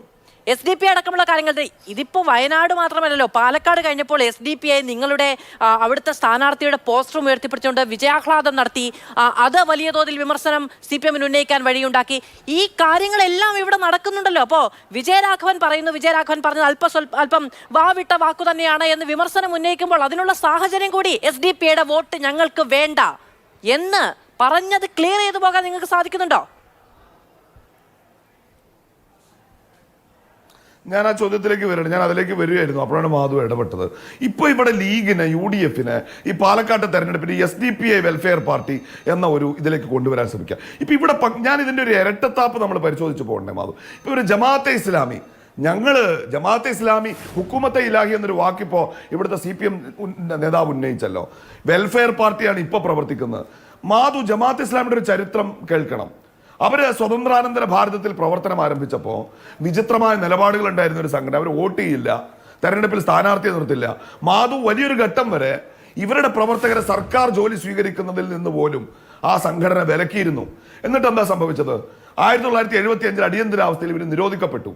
SDP അടക്കമുള്ള കാര്യങ്ങൾ. ഇതിപ്പോൾ വയനാട് മാത്രമല്ലല്ലോ, പാലക്കാട് കഴിഞ്ഞപ്പോൾ SDP നിങ്ങളുടെ അവിടുത്തെ സ്ഥാനാർത്ഥിയുടെ പോസ്റ്ററും ഉയർത്തിപ്പിടിച്ചുകൊണ്ട് വിജയാഹ്ലാദം നടത്തി. അത് വലിയ തോതിൽ വിമർശനം CPMന് ഉന്നയിക്കാൻ വഴിയുണ്ടാക്കി. ഈ കാര്യങ്ങളെല്ലാം ഇവിടെ നടക്കുന്നുണ്ടല്ലോ. അപ്പോൾ വിജയരാഘവൻ പറഞ്ഞത് അല്പം വാവിട്ട വാക്കു തന്നെയാണ് എന്ന് വിമർശനം ഉന്നയിക്കുമ്പോൾ അതിനുള്ള സാഹചര്യം കൂടി SDP വോട്ട് ഞങ്ങൾക്ക് വേണ്ട എന്ന് പറഞ്ഞത് ക്ലിയർ ചെയ്തു പോകാൻ നിങ്ങൾക്ക് സാധിക്കുന്നുണ്ടോ? ഞാൻ ആ ചോദ്യത്തിലേക്ക് വരണം, ഞാൻ അതിലേക്ക് വരികയായിരുന്നു. അപ്പോഴാണ് മാധു ഇടപെട്ടത്. ഇപ്പോൾ ഇവിടെ ലീഗിന്, UDFന് ഈ പാലക്കാട്ടെ തെരഞ്ഞെടുപ്പിന് SDPI വെൽഫെയർ പാർട്ടി എന്ന ഒരു ഇതിലേക്ക് കൊണ്ടുവരാൻ ശ്രമിക്കുക. ഇപ്പം ഇവിടെ ഞാൻ ഇതിൻ്റെ ഒരു ഇരട്ടത്താപ്പ് നമ്മൾ പരിശോധിച്ച് പോകണ്ടേ മാധു. ഇപ്പോൾ ഒരു ജമാഅത്തെ ഇസ്ലാമി, ജമാഅത്തെ ഇസ്ലാമി ഹുക്കുമത്തെ ഇലാഹി എന്നൊരു വാക്കിപ്പോൾ ഇവിടുത്തെ CPM നേതാവ് ഉന്നയിച്ചല്ലോ. വെൽഫെയർ പാർട്ടിയാണ് ഇപ്പോൾ പ്രവർത്തിക്കുന്നത്. മാധു, ജമാഅത്തെ ഇസ്ലാമിയുടെ ഒരു ചരിത്രം കേൾക്കണം. അവർ സ്വതന്ത്രാനന്തര ഭാരതത്തിൽ പ്രവർത്തനം ആരംഭിച്ചപ്പോൾ വിചിത്രമായ നിലപാടുകൾ ഉണ്ടായിരുന്ന ഒരു സംഘടന. അവർ വോട്ട് ചെയ്യില്ല, തെരഞ്ഞെടുപ്പിൽ സ്ഥാനാർത്ഥിയെ നിർത്തില്ല. മാധു, വലിയൊരു ഘട്ടം വരെ ഇവരുടെ പ്രവർത്തകരെ സർക്കാർ ജോലി സ്വീകരിക്കുന്നതിൽ നിന്ന് പോലും ആ സംഘടന വിലക്കിയിരുന്നു. എന്നിട്ട് എന്താ സംഭവിച്ചത്? 1975 അടിയന്തരാവസ്ഥയിൽ ഇവർ നിരോധിക്കപ്പെട്ടു.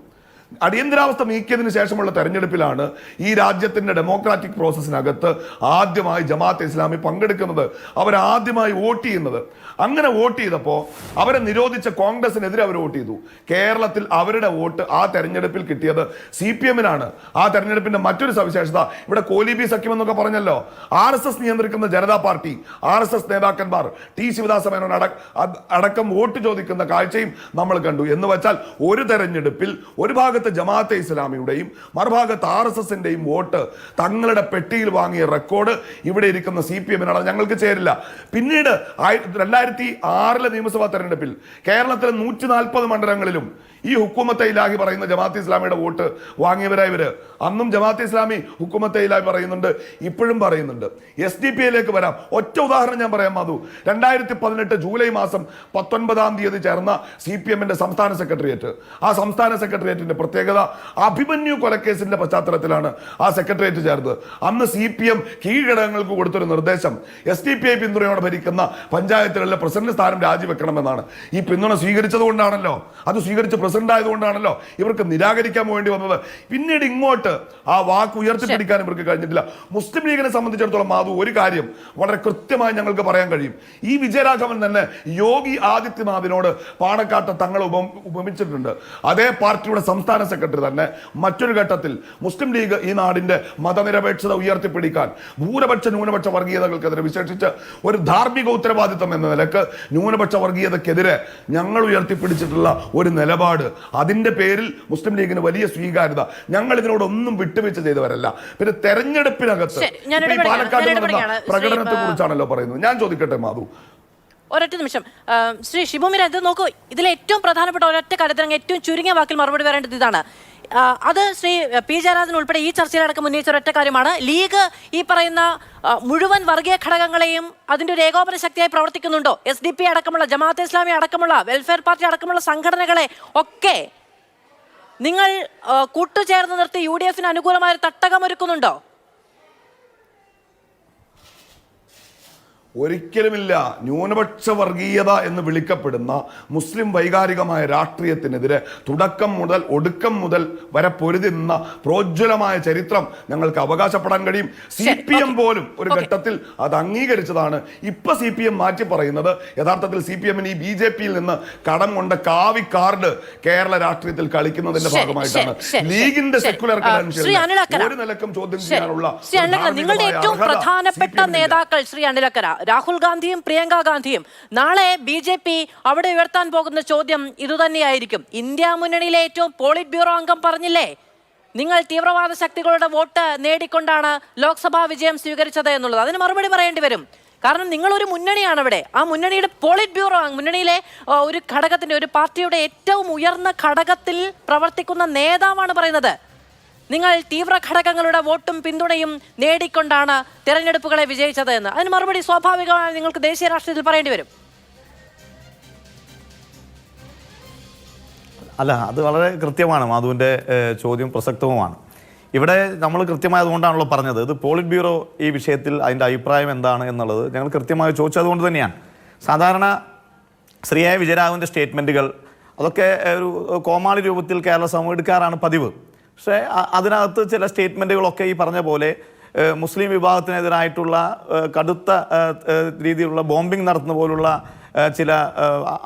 അടിയന്തരാവസ്ഥ നീക്കിയതിനു ശേഷമുള്ള തെരഞ്ഞെടുപ്പിലാണ് ഈ രാജ്യത്തിന്റെ ഡെമോക്രാറ്റിക് പ്രോസസ്സിനകത്ത് ആദ്യമായി ജമാഅത്തെ ഇസ്ലാമി പങ്കെടുക്കുന്നത്, അവരാദ്യമായി വോട്ട് ചെയ്യുന്നത്. അങ്ങനെ വോട്ട് ചെയ്തപ്പോൾ അവരെ നിരോധിച്ച കോൺഗ്രസിനെതിരെ അവർ വോട്ട് ചെയ്തു. കേരളത്തിൽ അവരുടെ വോട്ട് ആ തെരഞ്ഞെടുപ്പിൽ കിട്ടിയത് CPMനാണ്. ആ തെരഞ്ഞെടുപ്പിന്റെ മറ്റൊരു സവിശേഷത, ഇവിടെ കോലീബി സഖ്യം എന്നൊക്കെ പറഞ്ഞല്ലോ, RSS നിയന്ത്രിക്കുന്ന ജനതാ പാർട്ടി, RSS നേതാക്കന്മാർ T ശിവദാസ മേനോൻ അടക്കം വോട്ട് ചോദിക്കുന്ന കാഴ്ചയും നമ്മൾ കണ്ടു. എന്ന് വെച്ചാൽ ഒരു തെരഞ്ഞെടുപ്പിൽ ഒരു ഭാഗത്ത് ജമാഅത്തെ ഇസ്ലാമിയുടെയും മറുഭാഗത്ത് RSSന്റെയും വോട്ട് തങ്ങളുടെ പെട്ടിയിൽ വാങ്ങിയ റെക്കോർഡ് ഇവിടെ ഇരിക്കുന്ന CPMനാണ്. ഞങ്ങൾക്ക് ചേരില്ല. പിന്നീട് 2006 നിയമസഭാ തെരഞ്ഞെടുപ്പിൽ കേരളത്തിലെ 140 മണ്ഡലങ്ങളിലും ഈ ഹുക്കുമത്തെ ഇലാഹി പറയുന്ന ജമാഅത്തെ ഇസ്ലാമിയുടെ വോട്ട് വാങ്ങിയവരായി ഇവര്. അന്നും ജമാഅത്തെ ഇസ്ലാമി ഹുക്കുമത്തെ ഇലാഹി പറയുന്നുണ്ട്, ഇപ്പോഴും പറയുന്നുണ്ട്. SDPയിലേക്ക് വരാം. ഒറ്റ ഉദാഹരണം ഞാൻ പറയാം മാധു. 2018 ജൂലൈ മാസം 19 ചേർന്ന CPMന്റെ സംസ്ഥാന സെക്രട്ടേറിയറ്റ്, ആ സംസ്ഥാന സെക്രട്ടേറിയറ്റിന്റെ പ്രത്യേകത, അഭിമന്യു കൊലക്കേസിന്റെ പശ്ചാത്തലത്തിലാണ് ആ സെക്രട്ടേറിയറ്റ് ചേർന്നത്. അന്ന് CPM കീഴ്ഘടകങ്ങൾക്ക് കൊടുത്തൊരു നിർദ്ദേശം SDPI പിന്തുണയോടെ ഭരിക്കുന്ന പഞ്ചായത്തുകളിലെ പ്രസിഡന്റ് സ്ഥാനം രാജിവെക്കണമെന്നാണ്. ഈ പിന്തുണ സ്വീകരിച്ചത് കൊണ്ടാണല്ലോ, അത് സ്വീകരിച്ച് പ്രസിഡന്റ് ആയതുകൊണ്ടാണല്ലോ ഇവർക്ക് നിരാകരിക്കാൻ വേണ്ടി വന്നത്. പിന്നീട് ഇങ്ങോട്ട് ആ വാക്ക് ഉയർത്തിപ്പിടിക്കാൻ ഇവർക്ക് കഴിഞ്ഞിട്ടില്ല. മുസ്ലിം ലീഗിനെ സംബന്ധിച്ചിടത്തോളം മാധു, ഒരു കാര്യം വളരെ കൃത്യമായി ഞങ്ങൾക്ക് പറയാൻ കഴിയും. ഈ വിജയരാഘവൻ തന്നെ യോഗി ആദിത്യനാഥിനോട് പാണക്കാട്ട് തങ്ങൾ ഉപമിച്ചിട്ടുണ്ട്. അതേ പാർട്ടിയുടെ സംസ്ഥാന സെക്രട്ടറി തന്നെ മറ്റൊരു ഘട്ടത്തിൽ മുസ്ലിം ലീഗ് ഈ നാടിന്റെ മതനിരപേക്ഷത ഉയർത്തിപ്പിടിക്കാൻ ഭൂരിപക്ഷ ന്യൂനപക്ഷ വർഗീയതകൾക്കെതിരെ, വിശേഷിച്ച് ഒരു ധാർമ്മിക ഉത്തരവാദിത്തം എന്ന നിലക്ക് ന്യൂനപക്ഷ വർഗീയതക്കെതിരെ ഞങ്ങൾ ഉയർത്തിപ്പിടിച്ചിട്ടുള്ള ഒരു നിലപാട്, അതിന്റെ പേരിൽ മുസ്ലിം ലീഗിന് വലിയ സ്വീകാര്യത. ഞങ്ങൾ ഇതിനോടൊന്നും വിട്ടുവീഴ്ച ചെയ്തവരല്ല. പിന്നെ തെരഞ്ഞെടുപ്പിനകത്ത് പാലക്കാട് നടന്ന പ്രകടനത്തെ കുറിച്ചാണല്ലോ പറയുന്നത്. ഞാൻ ചോദിക്കട്ടെ മാധു, ഒരൊറ്റ നിമിഷം. ശ്രീ ഷിബുമിര, ഇത് നോക്കൂ, ഇതിലെ ഏറ്റവും പ്രധാനപ്പെട്ട ഒരൊറ്റ കാര്യത്തിന് ഏറ്റവും ചുരുങ്ങിയ വാക്കിൽ മറുപടി വരേണ്ടത് ഇതാണ്. അത് ശ്രീ പി ജയരാജൻ ഉൾപ്പെടെ ഈ ചർച്ചയിലടക്കം ഉന്നയിച്ച ഒരൊറ്റ കാര്യമാണ്. ലീഗ് ഈ പറയുന്ന മുഴുവൻ വർഗീയ ഘടകങ്ങളെയും അതിൻ്റെ ഒരു ഏകോപന ശക്തിയായി പ്രവർത്തിക്കുന്നുണ്ടോ? SDPI അടക്കമുള്ള, ജമാഅത്തെ ഇസ്ലാമി അടക്കമുള്ള, വെൽഫെയർ പാർട്ടി അടക്കമുള്ള സംഘടനകളെ ഒക്കെ നിങ്ങൾ കൂട്ടുചേർന്ന് നിർത്തി UDF-ന് അനുകൂലമായ തട്ടകമൊരുക്കുന്നുണ്ടോ? ഒരിക്കലുമില്ല. ന്യൂനപക്ഷ വർഗീയത എന്ന് വിളിക്കപ്പെടുന്ന മുസ്ലിം വൈകാരികമായ രാഷ്ട്രീയത്തിനെതിരെ തുടക്കം മുതൽ ഒടുക്കം മുതൽ വരെ പൊരുതി നിന്ന പ്രോജ്വലമായ ചരിത്രം ഞങ്ങൾക്ക് അവകാശപ്പെടാൻ കഴിയും. CPM പോലും ഒരു ഘട്ടത്തിൽ അത് അംഗീകരിച്ചതാണ്. ഇപ്പൊ CPM മാറ്റി പറയുന്നത് യഥാർത്ഥത്തിൽ CPM-ന് ഈ BJP-യിൽ നിന്ന് കടം കൊണ്ട കാവി കാർഡ് കേരള രാഷ്ട്രീയത്തിൽ കളിക്കുന്നതിന്റെ ഭാഗമായിട്ടാണ്. ലീഗിന്റെ സെക്കുലർ ഒരു നിലക്കും ചോദ്യം ചെയ്യാനുള്ള നിങ്ങളുടെ ഏറ്റവും പ്രധാനപ്പെട്ട നേതാക്കൾ ശ്രീ അനിലക്കര, രാഹുൽ ഗാന്ധിയും പ്രിയങ്ക ഗാന്ധിയും നാളെ BJP അവിടെ ഉയർത്താൻ പോകുന്ന ചോദ്യം ഇതുതന്നെയായിരിക്കും. ഇന്ത്യ മുന്നണിയിലെ ഏറ്റവും പോളിറ്റ് ബ്യൂറോ അംഗം പറഞ്ഞില്ലേ, നിങ്ങൾ തീവ്രവാദ ശക്തികളുടെ വോട്ട് നേടിക്കൊണ്ടാണ് ലോക്സഭാ വിജയം സ്വീകരിച്ചത് എന്നുള്ളത്. അതിന് മറുപടി പറയേണ്ടി വരും. കാരണം നിങ്ങളൊരു മുന്നണിയാണ് ഇവിടെ. ആ മുന്നണിയുടെ പോളിറ്റ് ബ്യൂറോ, മുന്നണിയിലെ ഒരു ഘടകത്തിന്റെ, ഒരു പാർട്ടിയുടെ ഏറ്റവും ഉയർന്ന ഘടകത്തിൽ പ്രവർത്തിക്കുന്ന നേതാവാണ് പറയുന്നത് നിങ്ങൾ തീവ്ര ഘടകങ്ങളുടെ വോട്ടും പിന്തുണയും നേടിക്കൊണ്ടാണ് തെരഞ്ഞെടുപ്പുകളെ വിജയിച്ചത് എന്ന്. അതിന് മറുപടി സ്വാഭാവികമായി നിങ്ങൾക്ക് ദേശീയ രാഷ്ട്രീയത്തിൽ പറയേണ്ടി വരും. അല്ല, അത് വളരെ കൃത്യമാണ്. മാധുവിൻ്റെ ചോദ്യം പ്രസക്തവുമാണ്. ഇവിടെ നമ്മൾ കൃത്യമായതുകൊണ്ടാണല്ലോ പറഞ്ഞത്. ഇത് പോളിറ്റ് ബ്യൂറോ ഈ വിഷയത്തിൽ അതിൻ്റെ അഭിപ്രായം എന്താണ് എന്നുള്ളത് ഞങ്ങൾ കൃത്യമായി ചോദിച്ചതുകൊണ്ട് തന്നെയാണ്. സാധാരണ ശ്രീ എ വിജയരാഘവൻ്റെ സ്റ്റേറ്റ്മെൻറ്റുകൾ അതൊക്കെ ഒരു കോമാളി രൂപത്തിൽ കേരള സമൂഹം എടുക്കാറാണ് പതിവ്. പക്ഷേ അതിനകത്ത് ചില സ്റ്റേറ്റ്മെൻറ്റുകളൊക്കെ ഈ പറഞ്ഞ പോലെ മുസ്ലിം വിഭാഗത്തിനെതിരായിട്ടുള്ള കടുത്ത രീതിയിലുള്ള ബോംബിംഗ് നടത്തുന്ന പോലുള്ള ചില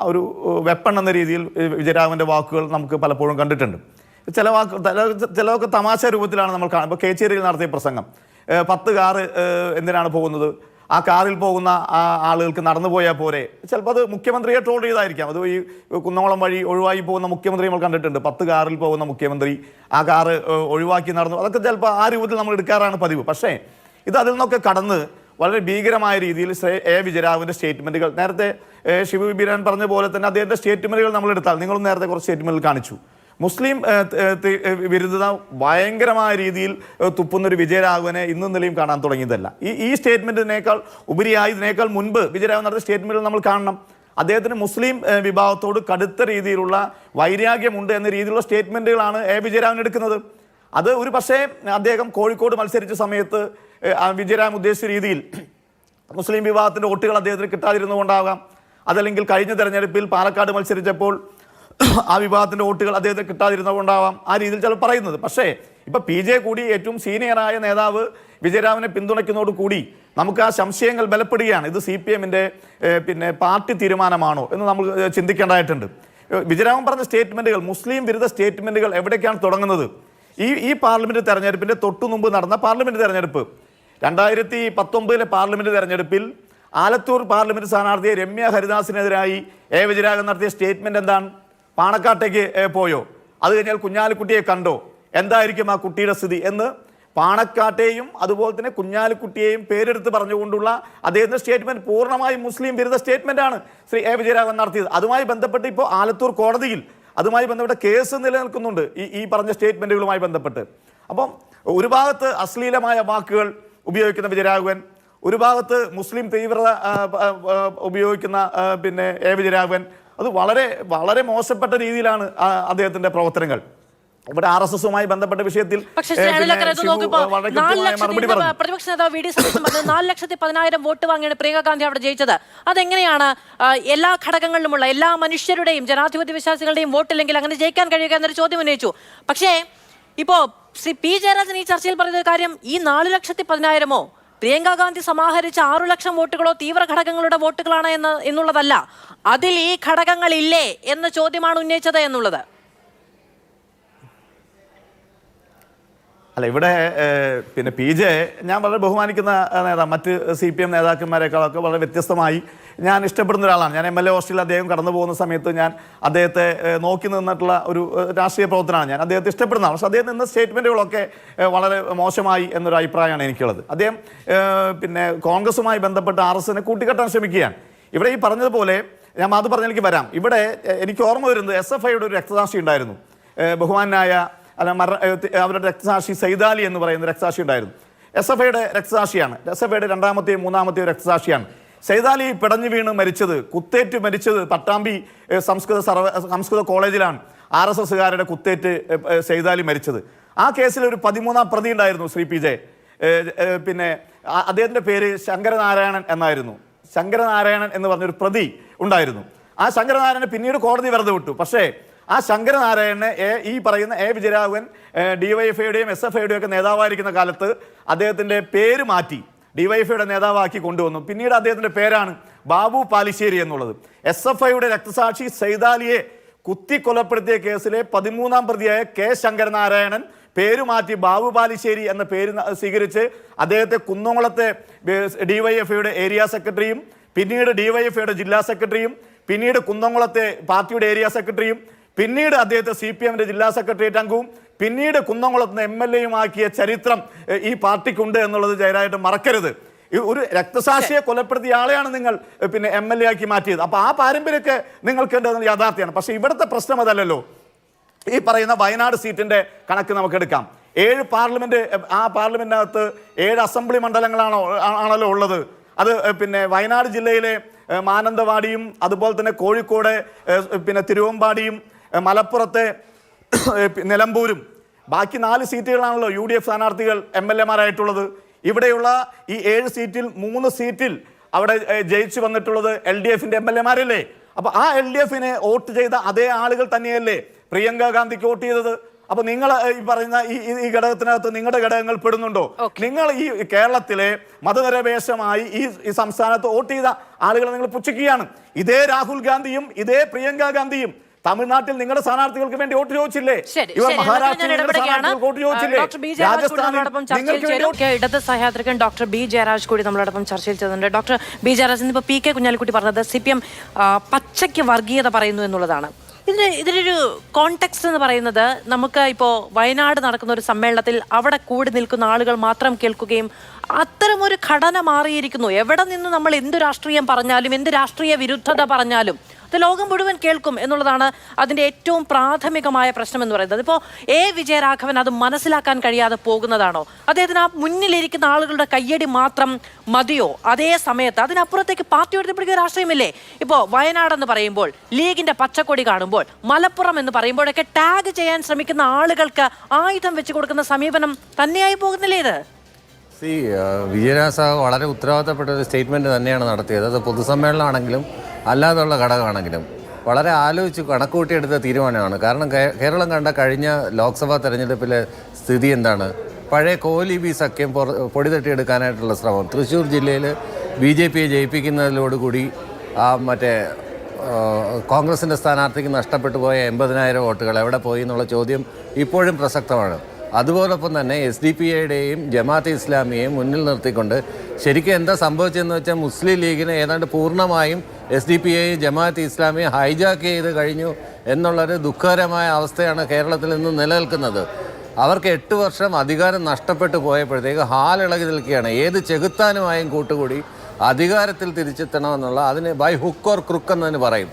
ഒരു വെപ്പൺ എന്ന രീതിയിൽ വിജയരാഘവൻ്റെ വാക്കുകൾ നമുക്ക് പലപ്പോഴും കണ്ടിട്ടുണ്ട്. ചിലതൊക്കെ തമാശ രൂപത്തിലാണ് നമ്മൾ കാണുന്നത്. ഇപ്പോൾ കേച്ചേരിയിൽ നടത്തിയ പ്രസംഗം, 10 കാറ് എന്തിനാണ് പോകുന്നത്, ആ കാറിൽ പോകുന്ന ആ ആളുകൾക്ക് നടന്നു പോയാൽ പോരെ. ചിലപ്പോൾ അത് മുഖ്യമന്ത്രിയെ ട്രോൾ ചെയ്തായിരിക്കാം. അത് ഈ കുന്നോളം വഴി ഒഴിവായി പോകുന്ന മുഖ്യമന്ത്രി നമ്മൾ കണ്ടിട്ടുണ്ട്. 10 കാറിൽ പോകുന്ന മുഖ്യമന്ത്രി ആ കാറ് ഒഴിവാക്കി നടന്നു. അതൊക്കെ ചിലപ്പോൾ ആ രൂപത്തിൽ നമ്മൾ എടുക്കാറാണ് പതിവ്. പക്ഷേ ഇത് അതിൽ നിന്നൊക്കെ കടന്ന് വളരെ ഭീകരമായ രീതിയിൽ എ വിജയരാഘവൻ്റെ സ്റ്റേറ്റ്മെൻറ്റുകൾ, നേരത്തെ ഷിബു ബിരാൻ പറഞ്ഞ പോലെ തന്നെ അദ്ദേഹത്തിൻ്റെ സ്റ്റേറ്റ്മെൻറ്റുകൾ നമ്മൾ എടുത്താൽ, നിങ്ങളും നേരത്തെ കുറച്ച് സ്റ്റേറ്റ്മെൻറ്റുകൾ കാണിച്ചു. മുസ്ലിം വിരുദ്ധത ഭയങ്കരമായ രീതിയിൽ തുപ്പുന്നൊരു വിജയരാഘവനെ ഇന്നും നിലയും കാണാൻ തുടങ്ങിയതല്ല. ഈ സ്റ്റേറ്റ്മെൻറ്റിനേക്കാൾ ഉപരിയായി ഇതിനേക്കാൾ മുൻപ് വിജയരാഘവൻ നടത്തിയ സ്റ്റേറ്റ്മെൻറ്റുകൾ നമ്മൾ കാണണം. അദ്ദേഹത്തിന് മുസ്ലിം വിഭാഗത്തോട് കടുത്ത രീതിയിലുള്ള വൈരാഗ്യമുണ്ട് എന്ന രീതിയിലുള്ള സ്റ്റേറ്റ്മെൻറ്റുകളാണ് എ വിജയരാഘവൻ എടുക്കുന്നത്. അത് ഒരു പക്ഷേ അദ്ദേഹം കോഴിക്കോട് മത്സരിച്ച സമയത്ത് വിജയരാഘവൻ ഉദ്ദേശിച്ച രീതിയിൽ മുസ്ലിം വിഭാഗത്തിൻ്റെ വോട്ടുകൾ അദ്ദേഹത്തിന് കിട്ടാതിരുന്നുകൊണ്ടാകാം. അതല്ലെങ്കിൽ കഴിഞ്ഞ തെരഞ്ഞെടുപ്പിൽ പാലക്കാട് മത്സരിച്ചപ്പോൾ ആ വിഭാഗത്തിൻ്റെ വോട്ടുകൾ അദ്ദേഹത്തിന് കിട്ടാതിരുന്നതുകൊണ്ടാവാം ആ രീതിയിൽ ചിലർ പറയുന്നത്. പക്ഷേ ഇപ്പം PJ കൂടി ഏറ്റവും സീനിയറായ നേതാവ് വിജയരാഘവനെ പിന്തുണയ്ക്കുന്നതോടുകൂടി നമുക്ക് ആ സംശയങ്ങൾ ബലപ്പെടുകയാണ്. ഇത് CPM-ൻ്റെ പിന്നെ പാർട്ടി തീരുമാനമാണോ എന്ന് നമ്മൾ ചിന്തിക്കേണ്ടതായിട്ടുണ്ട്. വിജയരാഘവൻ പറഞ്ഞ സ്റ്റേറ്റ്മെൻറ്റുകൾ, മുസ്ലിം വിരുദ്ധ സ്റ്റേറ്റ്മെൻറ്റുകൾ എവിടേക്കാണ് തുടങ്ങുന്നത്? ഈ പാർലമെൻറ്റ് തെരഞ്ഞെടുപ്പിൻ്റെ തൊട്ടു മുമ്പ് നടന്ന പാർലമെൻറ്റ് തെരഞ്ഞെടുപ്പ്, 2019 പാർലമെൻറ്റ് തെരഞ്ഞെടുപ്പിൽ ആലത്തൂർ പാർലമെൻറ്റ് സ്ഥാനാർത്ഥിയെ രമ്യ ഹരിദാസിനെതിരായി എ വിജയരാഘവൻ നടത്തിയ സ്റ്റേറ്റ്മെൻറ്റ് എന്താണ്? പാണക്കാട്ടേക്ക് പോയോ, അത് കഴിഞ്ഞാൽ കുഞ്ഞാലിക്കുട്ടിയെ കണ്ടോ, എന്തായിരിക്കും ആ കുട്ടിയുടെ സ്ഥിതി എന്ന് പാണക്കാട്ടെയും അതുപോലെ തന്നെ കുഞ്ഞാലിക്കുട്ടിയെയും പേരെടുത്ത് പറഞ്ഞുകൊണ്ടുള്ള അദ്ദേഹത്തിൻ്റെ സ്റ്റേറ്റ്മെൻറ്റ് പൂർണ്ണമായും മുസ്ലിം വിരുദ്ധ സ്റ്റേറ്റ്മെൻറ്റാണ് ശ്രീ എ വിജയരാഘവൻ നടത്തിയത്. അതുമായി ബന്ധപ്പെട്ട് ഇപ്പോൾ ആലത്തൂർ കോടതിയിൽ അതുമായി ബന്ധപ്പെട്ട കേസ് നിലനിൽക്കുന്നുണ്ട് ഈ പറഞ്ഞ സ്റ്റേറ്റ്മെൻറ്റുകളുമായി ബന്ധപ്പെട്ട്. അപ്പം ഒരു ഭാഗത്ത് അശ്ലീലമായ വാക്കുകൾ ഉപയോഗിക്കുന്ന വിജയരാഘവൻ, ഒരു ഭാഗത്ത് മുസ്ലിം തീവ്രത ഉപയോഗിക്കുന്ന പിന്നെ എ വിജയരാഘവൻ, അത് വളരെ വളരെ മോശപ്പെട്ട രീതിയിലാണ് അദ്ദേഹത്തിൻ്റെ പ്രവർത്തനങ്ങൾ. ഇവിടെ RSSുമായി ബന്ധപ്പെട്ട വിഷയത്തിൽ പക്ഷേ ശ്രീ അനിൽ അക്കരെ ഇത് നോക്കുമ്പോൾ വളരെ കൃത്യമായ മറുപടി പറഞ്ഞു. പ്രതിപക്ഷ നേതാവ് വി ഡി സതീശൻ പറഞ്ഞത് 4,10,000 വോട്ട് വാങ്ങിയാണ് പ്രിയങ്ക ഗാന്ധി അവിടെ ജയിച്ചത്. അതെങ്ങനെയാണ് എല്ലാ ഘടകങ്ങളിലുമുള്ള എല്ലാ മനുഷ്യരുടെയും ജനാധിപത്യ വിശ്വാസികളുടെയും വോട്ടില്ലെങ്കിൽ അങ്ങനെ ജയിക്കാൻ കഴിയുക എന്നൊരു ചോദ്യം ഉന്നയിച്ചു. പക്ഷേ ഇപ്പോ ശ്രീ പി ജയരാജൻ ഈ ചർച്ചയിൽ പറയുന്ന കാര്യം ഈ 4,10,000 പ്രിയങ്ക ഗാന്ധി സമാഹരിച്ച 6 ലക്ഷം വോട്ടുകളോ തീവ്ര ഘടകങ്ങളുടെ വോട്ടുകളാണ് എന്നുള്ളതല്ല, അതിൽ ഈ ഘടകങ്ങളില്ലേ എന്ന ചോദ്യമാണ് ഉന്നയിച്ചത് എന്നുള്ളത്. അല്ല, ഇവിടെ പിന്നെ പി ജെ ഞാൻ വളരെ ബഹുമാനിക്കുന്ന നേതാവ്, മറ്റ് CPM നേതാക്കന്മാരെക്കാളൊക്കെ വളരെ വ്യത്യസ്തമായി ഞാൻ ഇഷ്ടപ്പെടുന്ന ഒരാളാണ്. ഞാൻ MLA ഹോസ്റ്റലിൽ അദ്ദേഹം കടന്നു പോകുന്ന സമയത്ത് ഞാൻ അദ്ദേഹത്തെ നോക്കി നിന്നിട്ടുള്ള ഒരു രാഷ്ട്രീയ പ്രവർത്തനമാണ്. ഞാൻ അദ്ദേഹത്തെ ഇഷ്ടപ്പെടുന്നതാണ്. പക്ഷേ അദ്ദേഹം നിന്ന സ്റ്റേറ്റ്മെൻറ്റുകളൊക്കെ വളരെ മോശമായി എന്നൊരു അഭിപ്രായമാണ് എനിക്കുള്ളത്. അദ്ദേഹം പിന്നെ കോൺഗ്രസുമായി ബന്ധപ്പെട്ട് RSSനെ കൂട്ടിക്കെട്ടാൻ ശ്രമിക്കുകയാണ്. ഇവിടെ ഈ പറഞ്ഞതുപോലെ ഞാൻ അത് പറഞ്ഞതിലേക്ക് വരാം. ഇവിടെ എനിക്ക് ഓർമ്മ വരുന്നത് SFIയുടെ ഒരു രക്തസാക്ഷി ഉണ്ടായിരുന്നു. ബഹുമാനായ അവരുടെ രക്തസാക്ഷി സൈദാലി എന്ന് പറയുന്ന രക്തസാക്ഷി ഉണ്ടായിരുന്നു. SFIയുടെ രക്തസാക്ഷിയാണ്. SFIയുടെ 2ാമത്തെയും 3ാമത്തെയും രക്തസാക്ഷിയാണ്. സൈദാലി പിടഞ്ഞു വീണ് മരിച്ചത്, കുത്തേറ്റ് മരിച്ചത് പട്ടാമ്പി സംസ്കൃത കോളേജിലാണ്. RSSകാരുടെ കുത്തേറ്റ് സൈദാലി മരിച്ചത്. ആ കേസിൽ ഒരു 13ാം പ്രതി ഉണ്ടായിരുന്നു ശ്രീ പി ജെ. പിന്നെ അദ്ദേഹത്തിൻ്റെ പേര് ശങ്കരനാരായണൻ എന്നായിരുന്നു. ശങ്കരനാരായണൻ എന്ന് പറഞ്ഞൊരു പ്രതി ഉണ്ടായിരുന്നു. ആ ശങ്കരനാരായണനെ പിന്നീട് കോടതി വെറുതെ വിട്ടു. പക്ഷേ ആ ശങ്കരനാരായണനെ ഈ പറയുന്ന വിജയരാഘവൻ DYFIയുടെയും SFIയുടെയും ഒക്കെ നേതാവായിരിക്കുന്ന കാലത്ത് അദ്ദേഹത്തിൻ്റെ പേര് മാറ്റി DYFIയുടെ നേതാവാക്കി കൊണ്ടുവന്നു. പിന്നീട് അദ്ദേഹത്തിൻ്റെ പേരാണ് ബാബു പാലിശ്ശേരി എന്നുള്ളത്. SFIയുടെ രക്തസാക്ഷി സൈദാലിയെ കുത്തിക്കൊലപ്പെടുത്തിയ കേസിലെ 13ാം പ്രതിയായ K ശങ്കരനാരായണൻ പേര് മാറ്റി ബാബു പാലിശ്ശേരി എന്ന പേര് സ്വീകരിച്ച് അദ്ദേഹത്തെ കുന്നംകുളത്തെ DYFIയുടെ ഏരിയ സെക്രട്ടറിയും പിന്നീട് DYFIയുടെ ജില്ലാ സെക്രട്ടറിയും പിന്നീട് കുന്നംകുളത്തെ പാർട്ടിയുടെ ഏരിയ സെക്രട്ടറിയും പിന്നീട് അദ്ദേഹത്തെ CPMന്റെ ജില്ലാ സെക്രട്ടേറിയറ്റ് അംഗവും പിന്നീട് കുന്നംകുളത്ത് MLAയുമാക്കിയ ചരിത്രം ഈ പാർട്ടിക്കുണ്ട് എന്നുള്ളത് ജയരാജൻ മറക്കരുത്. ഒരു രക്തസാക്ഷിയെ കൊലപ്പെടുത്തിയ ആളെയാണ് നിങ്ങൾ പിന്നെ MLA ആക്കി മാറ്റിയത്. അപ്പോൾ ആ പാരമ്പര്യമൊക്കെ നിങ്ങൾക്കുണ്ടെന്ന് യാഥാർത്ഥ്യമാണ്. പക്ഷേ ഇവിടുത്തെ പ്രശ്നം അതല്ലല്ലോ. ഈ പറയുന്ന വയനാട് സീറ്റിന്റെ കണക്ക് നമുക്കെടുക്കാം. 7 പാർലമെന്റ്, ആ പാർലമെന്റിനകത്ത് 7 അസംബ്ലി ആണല്ലോ ഉള്ളത്. അത് പിന്നെ വയനാട് ജില്ലയിലെ മാനന്തവാടിയും അതുപോലെ തന്നെ കോഴിക്കോട് പിന്നെ തിരുവമ്പാടിയും മലപ്പുറത്തെ നിലമ്പൂരും ബാക്കി 4 സീറ്റുകളാണല്ലോ UDF സ്ഥാനാർത്ഥികൾ MLAമാരായിട്ടുള്ളത്. ഇവിടെയുള്ള ഈ 7 സീറ്റിൽ 3 സീറ്റിൽ അവിടെ ജയിച്ചു വന്നിട്ടുള്ളത് LDFന്റെ MLAമാരല്ലേ? അപ്പോൾ ആ LDFനെ വോട്ട് ചെയ്ത അതേ ആളുകൾ തന്നെയല്ലേ പ്രിയങ്ക ഗാന്ധിക്ക് വോട്ട് ചെയ്തത്? അപ്പൊ നിങ്ങൾ ഈ പറയുന്ന ഈ ഘടകത്തിനകത്ത് നിങ്ങളുടെ ഘടകങ്ങൾ പെടുന്നുണ്ടോ? നിങ്ങൾ ഈ കേരളത്തിലെ മതനിരപേക്ഷമായി ഈ സംസ്ഥാനത്ത് വോട്ട് ചെയ്ത ആളുകളെ നിങ്ങൾ പുച്ഛിക്കുകയാണ്. ഇതേ രാഹുൽ ഗാന്ധിയും ഇതേ പ്രിയങ്ക ഗാന്ധിയും തമിഴ്നാട്ടിൽ നിങ്ങളുടെ സ്ഥാനാർത്ഥികൾക്ക് വേണ്ടി വോട്ട് ചോദിച്ചില്ലേ? ഇവർ മഹാരാഷ്ട്രയിൽ വോട്ട് ചോദിച്ചില്ലേ? ഇടത് സഹയാത്രികൻ ഡോക്ടർ ബി ജയരാജ് കൂടി നമ്മളോടൊപ്പം ചർച്ചയിൽ ചെയ്യുന്നുണ്ട്. ഡോക്ടർ ബി ജയരാജ്, ഇപ്പൊ PK കുഞ്ഞാലിക്കുട്ടി പറഞ്ഞത് CPM പച്ചയ്ക്ക് വർഗീയത പറയുന്നു എന്നുള്ളതാണ്. ഇതിനൊരു കോണ്ടെക്സ്റ്റ് എന്ന് പറയുന്നത്, നമുക്ക് ഇപ്പോൾ വയനാട് നടക്കുന്ന ഒരു സമ്മേളനത്തിൽ അവിടെ കൂടി നിൽക്കുന്ന ആളുകൾ മാത്രം കേൾക്കുകയും അത്തരമൊരു ഘടന മാറിയിരിക്കുന്നു. എവിടെ നിന്ന് നമ്മൾ എന്ത് രാഷ്ട്രീയം പറഞ്ഞാലും എന്ത് രാഷ്ട്രീയ വിരുദ്ധത പറഞ്ഞാലും അത് ലോകം മുഴുവൻ കേൾക്കും എന്നുള്ളതാണ് അതിൻ്റെ ഏറ്റവും പ്രാഥമികമായ പ്രശ്നം എന്ന് പറയുന്നത്. ഇപ്പോൾ വിജയരാഘവൻ അത് മനസ്സിലാക്കാൻ കഴിയാതെ പോകുന്നതാണോ? അദ്ദേഹത്തിന് ആ മുന്നിലിരിക്കുന്ന ആളുകളുടെ കയ്യടി മാത്രം മതിയോ? അതേ സമയത്ത് അതിനപ്പുറത്തേക്ക് പാർട്ടി ഉയർത്തിപ്പിടിക്കുന്ന രാഷ്ട്രീയമില്ലേ? ഇപ്പോൾ വയനാട് എന്ന് പറയുമ്പോൾ ലീഗിന്റെ പച്ചക്കൊടി കാണുമ്പോൾ, മലപ്പുറം എന്ന് പറയുമ്പോഴൊക്കെ ടാഗ് ചെയ്യാൻ ശ്രമിക്കുന്ന ആളുകൾക്ക് ആയുധം വെച്ച് കൊടുക്കുന്ന സമീപനം തന്നെയായി പോകുന്നില്ലേ ഇത്? വിജയരാഘവ വളരെ ഉത്തരവാദിത്തപ്പെട്ട ഒരു സ്റ്റേറ്റ്മെൻറ്റ് തന്നെയാണ് നടത്തിയത്. അത് പൊതുസമ്മേളനമാണെങ്കിലും അല്ലാതുള്ള ഘടകമാണെങ്കിലും വളരെ ആലോചിച്ച് കണക്കുകൂട്ടിയെടുത്ത തീരുമാനമാണ്. കാരണം കേരളം കണ്ട കഴിഞ്ഞ ലോക്സഭാ തെരഞ്ഞെടുപ്പിലെ സ്ഥിതി എന്താണ്? പഴയ കോലീബി സഖ്യം പൊടി തട്ടിയെടുക്കാനായിട്ടുള്ള ശ്രമം. തൃശ്ശൂർ ജില്ലയിൽ BJPയെ ജയിപ്പിക്കുന്നതിലോടുകൂടി മറ്റേ കോൺഗ്രസിൻ്റെ സ്ഥാനാർത്ഥിക്ക് നഷ്ടപ്പെട്ടു പോയ 80,000 വോട്ടുകൾ എവിടെ പോയി എന്നുള്ള ചോദ്യം ഇപ്പോഴും പ്രസക്തമാണ്. അതുപോലൊപ്പം തന്നെ SDPIയുടെയും ജമാഅത്തെ ഇസ്ലാമിയെയും മുന്നിൽ നിർത്തിക്കൊണ്ട് ശരിക്കും എന്താ സംഭവിച്ചതെന്ന് വെച്ചാൽ മുസ്ലിം ലീഗിനെ ഏതാണ്ട് പൂർണ്ണമായും SDPI ജമാഅത്തെ ഇസ്ലാമിയെ ഹൈജാക്ക് ചെയ്ത് കഴിഞ്ഞു എന്നുള്ളൊരു ദുഃഖകരമായ അവസ്ഥയാണ് കേരളത്തിൽ നിന്ന് നിലനിൽക്കുന്നത്. അവർക്ക് 8 വർഷം അധികാരം നഷ്ടപ്പെട്ടു പോയപ്പോഴത്തേക്ക് ഹാലിളകി നിൽക്കുകയാണ്. ഏത് ചെകുത്താനുമായും കൂട്ടുകൂടി അധികാരത്തിൽ തിരിച്ചെത്തണമെന്നുള്ള, അതിന് ബൈ ഹുക്ക് ഓർ ക്രുക്ക് എന്നതിന് പറയും.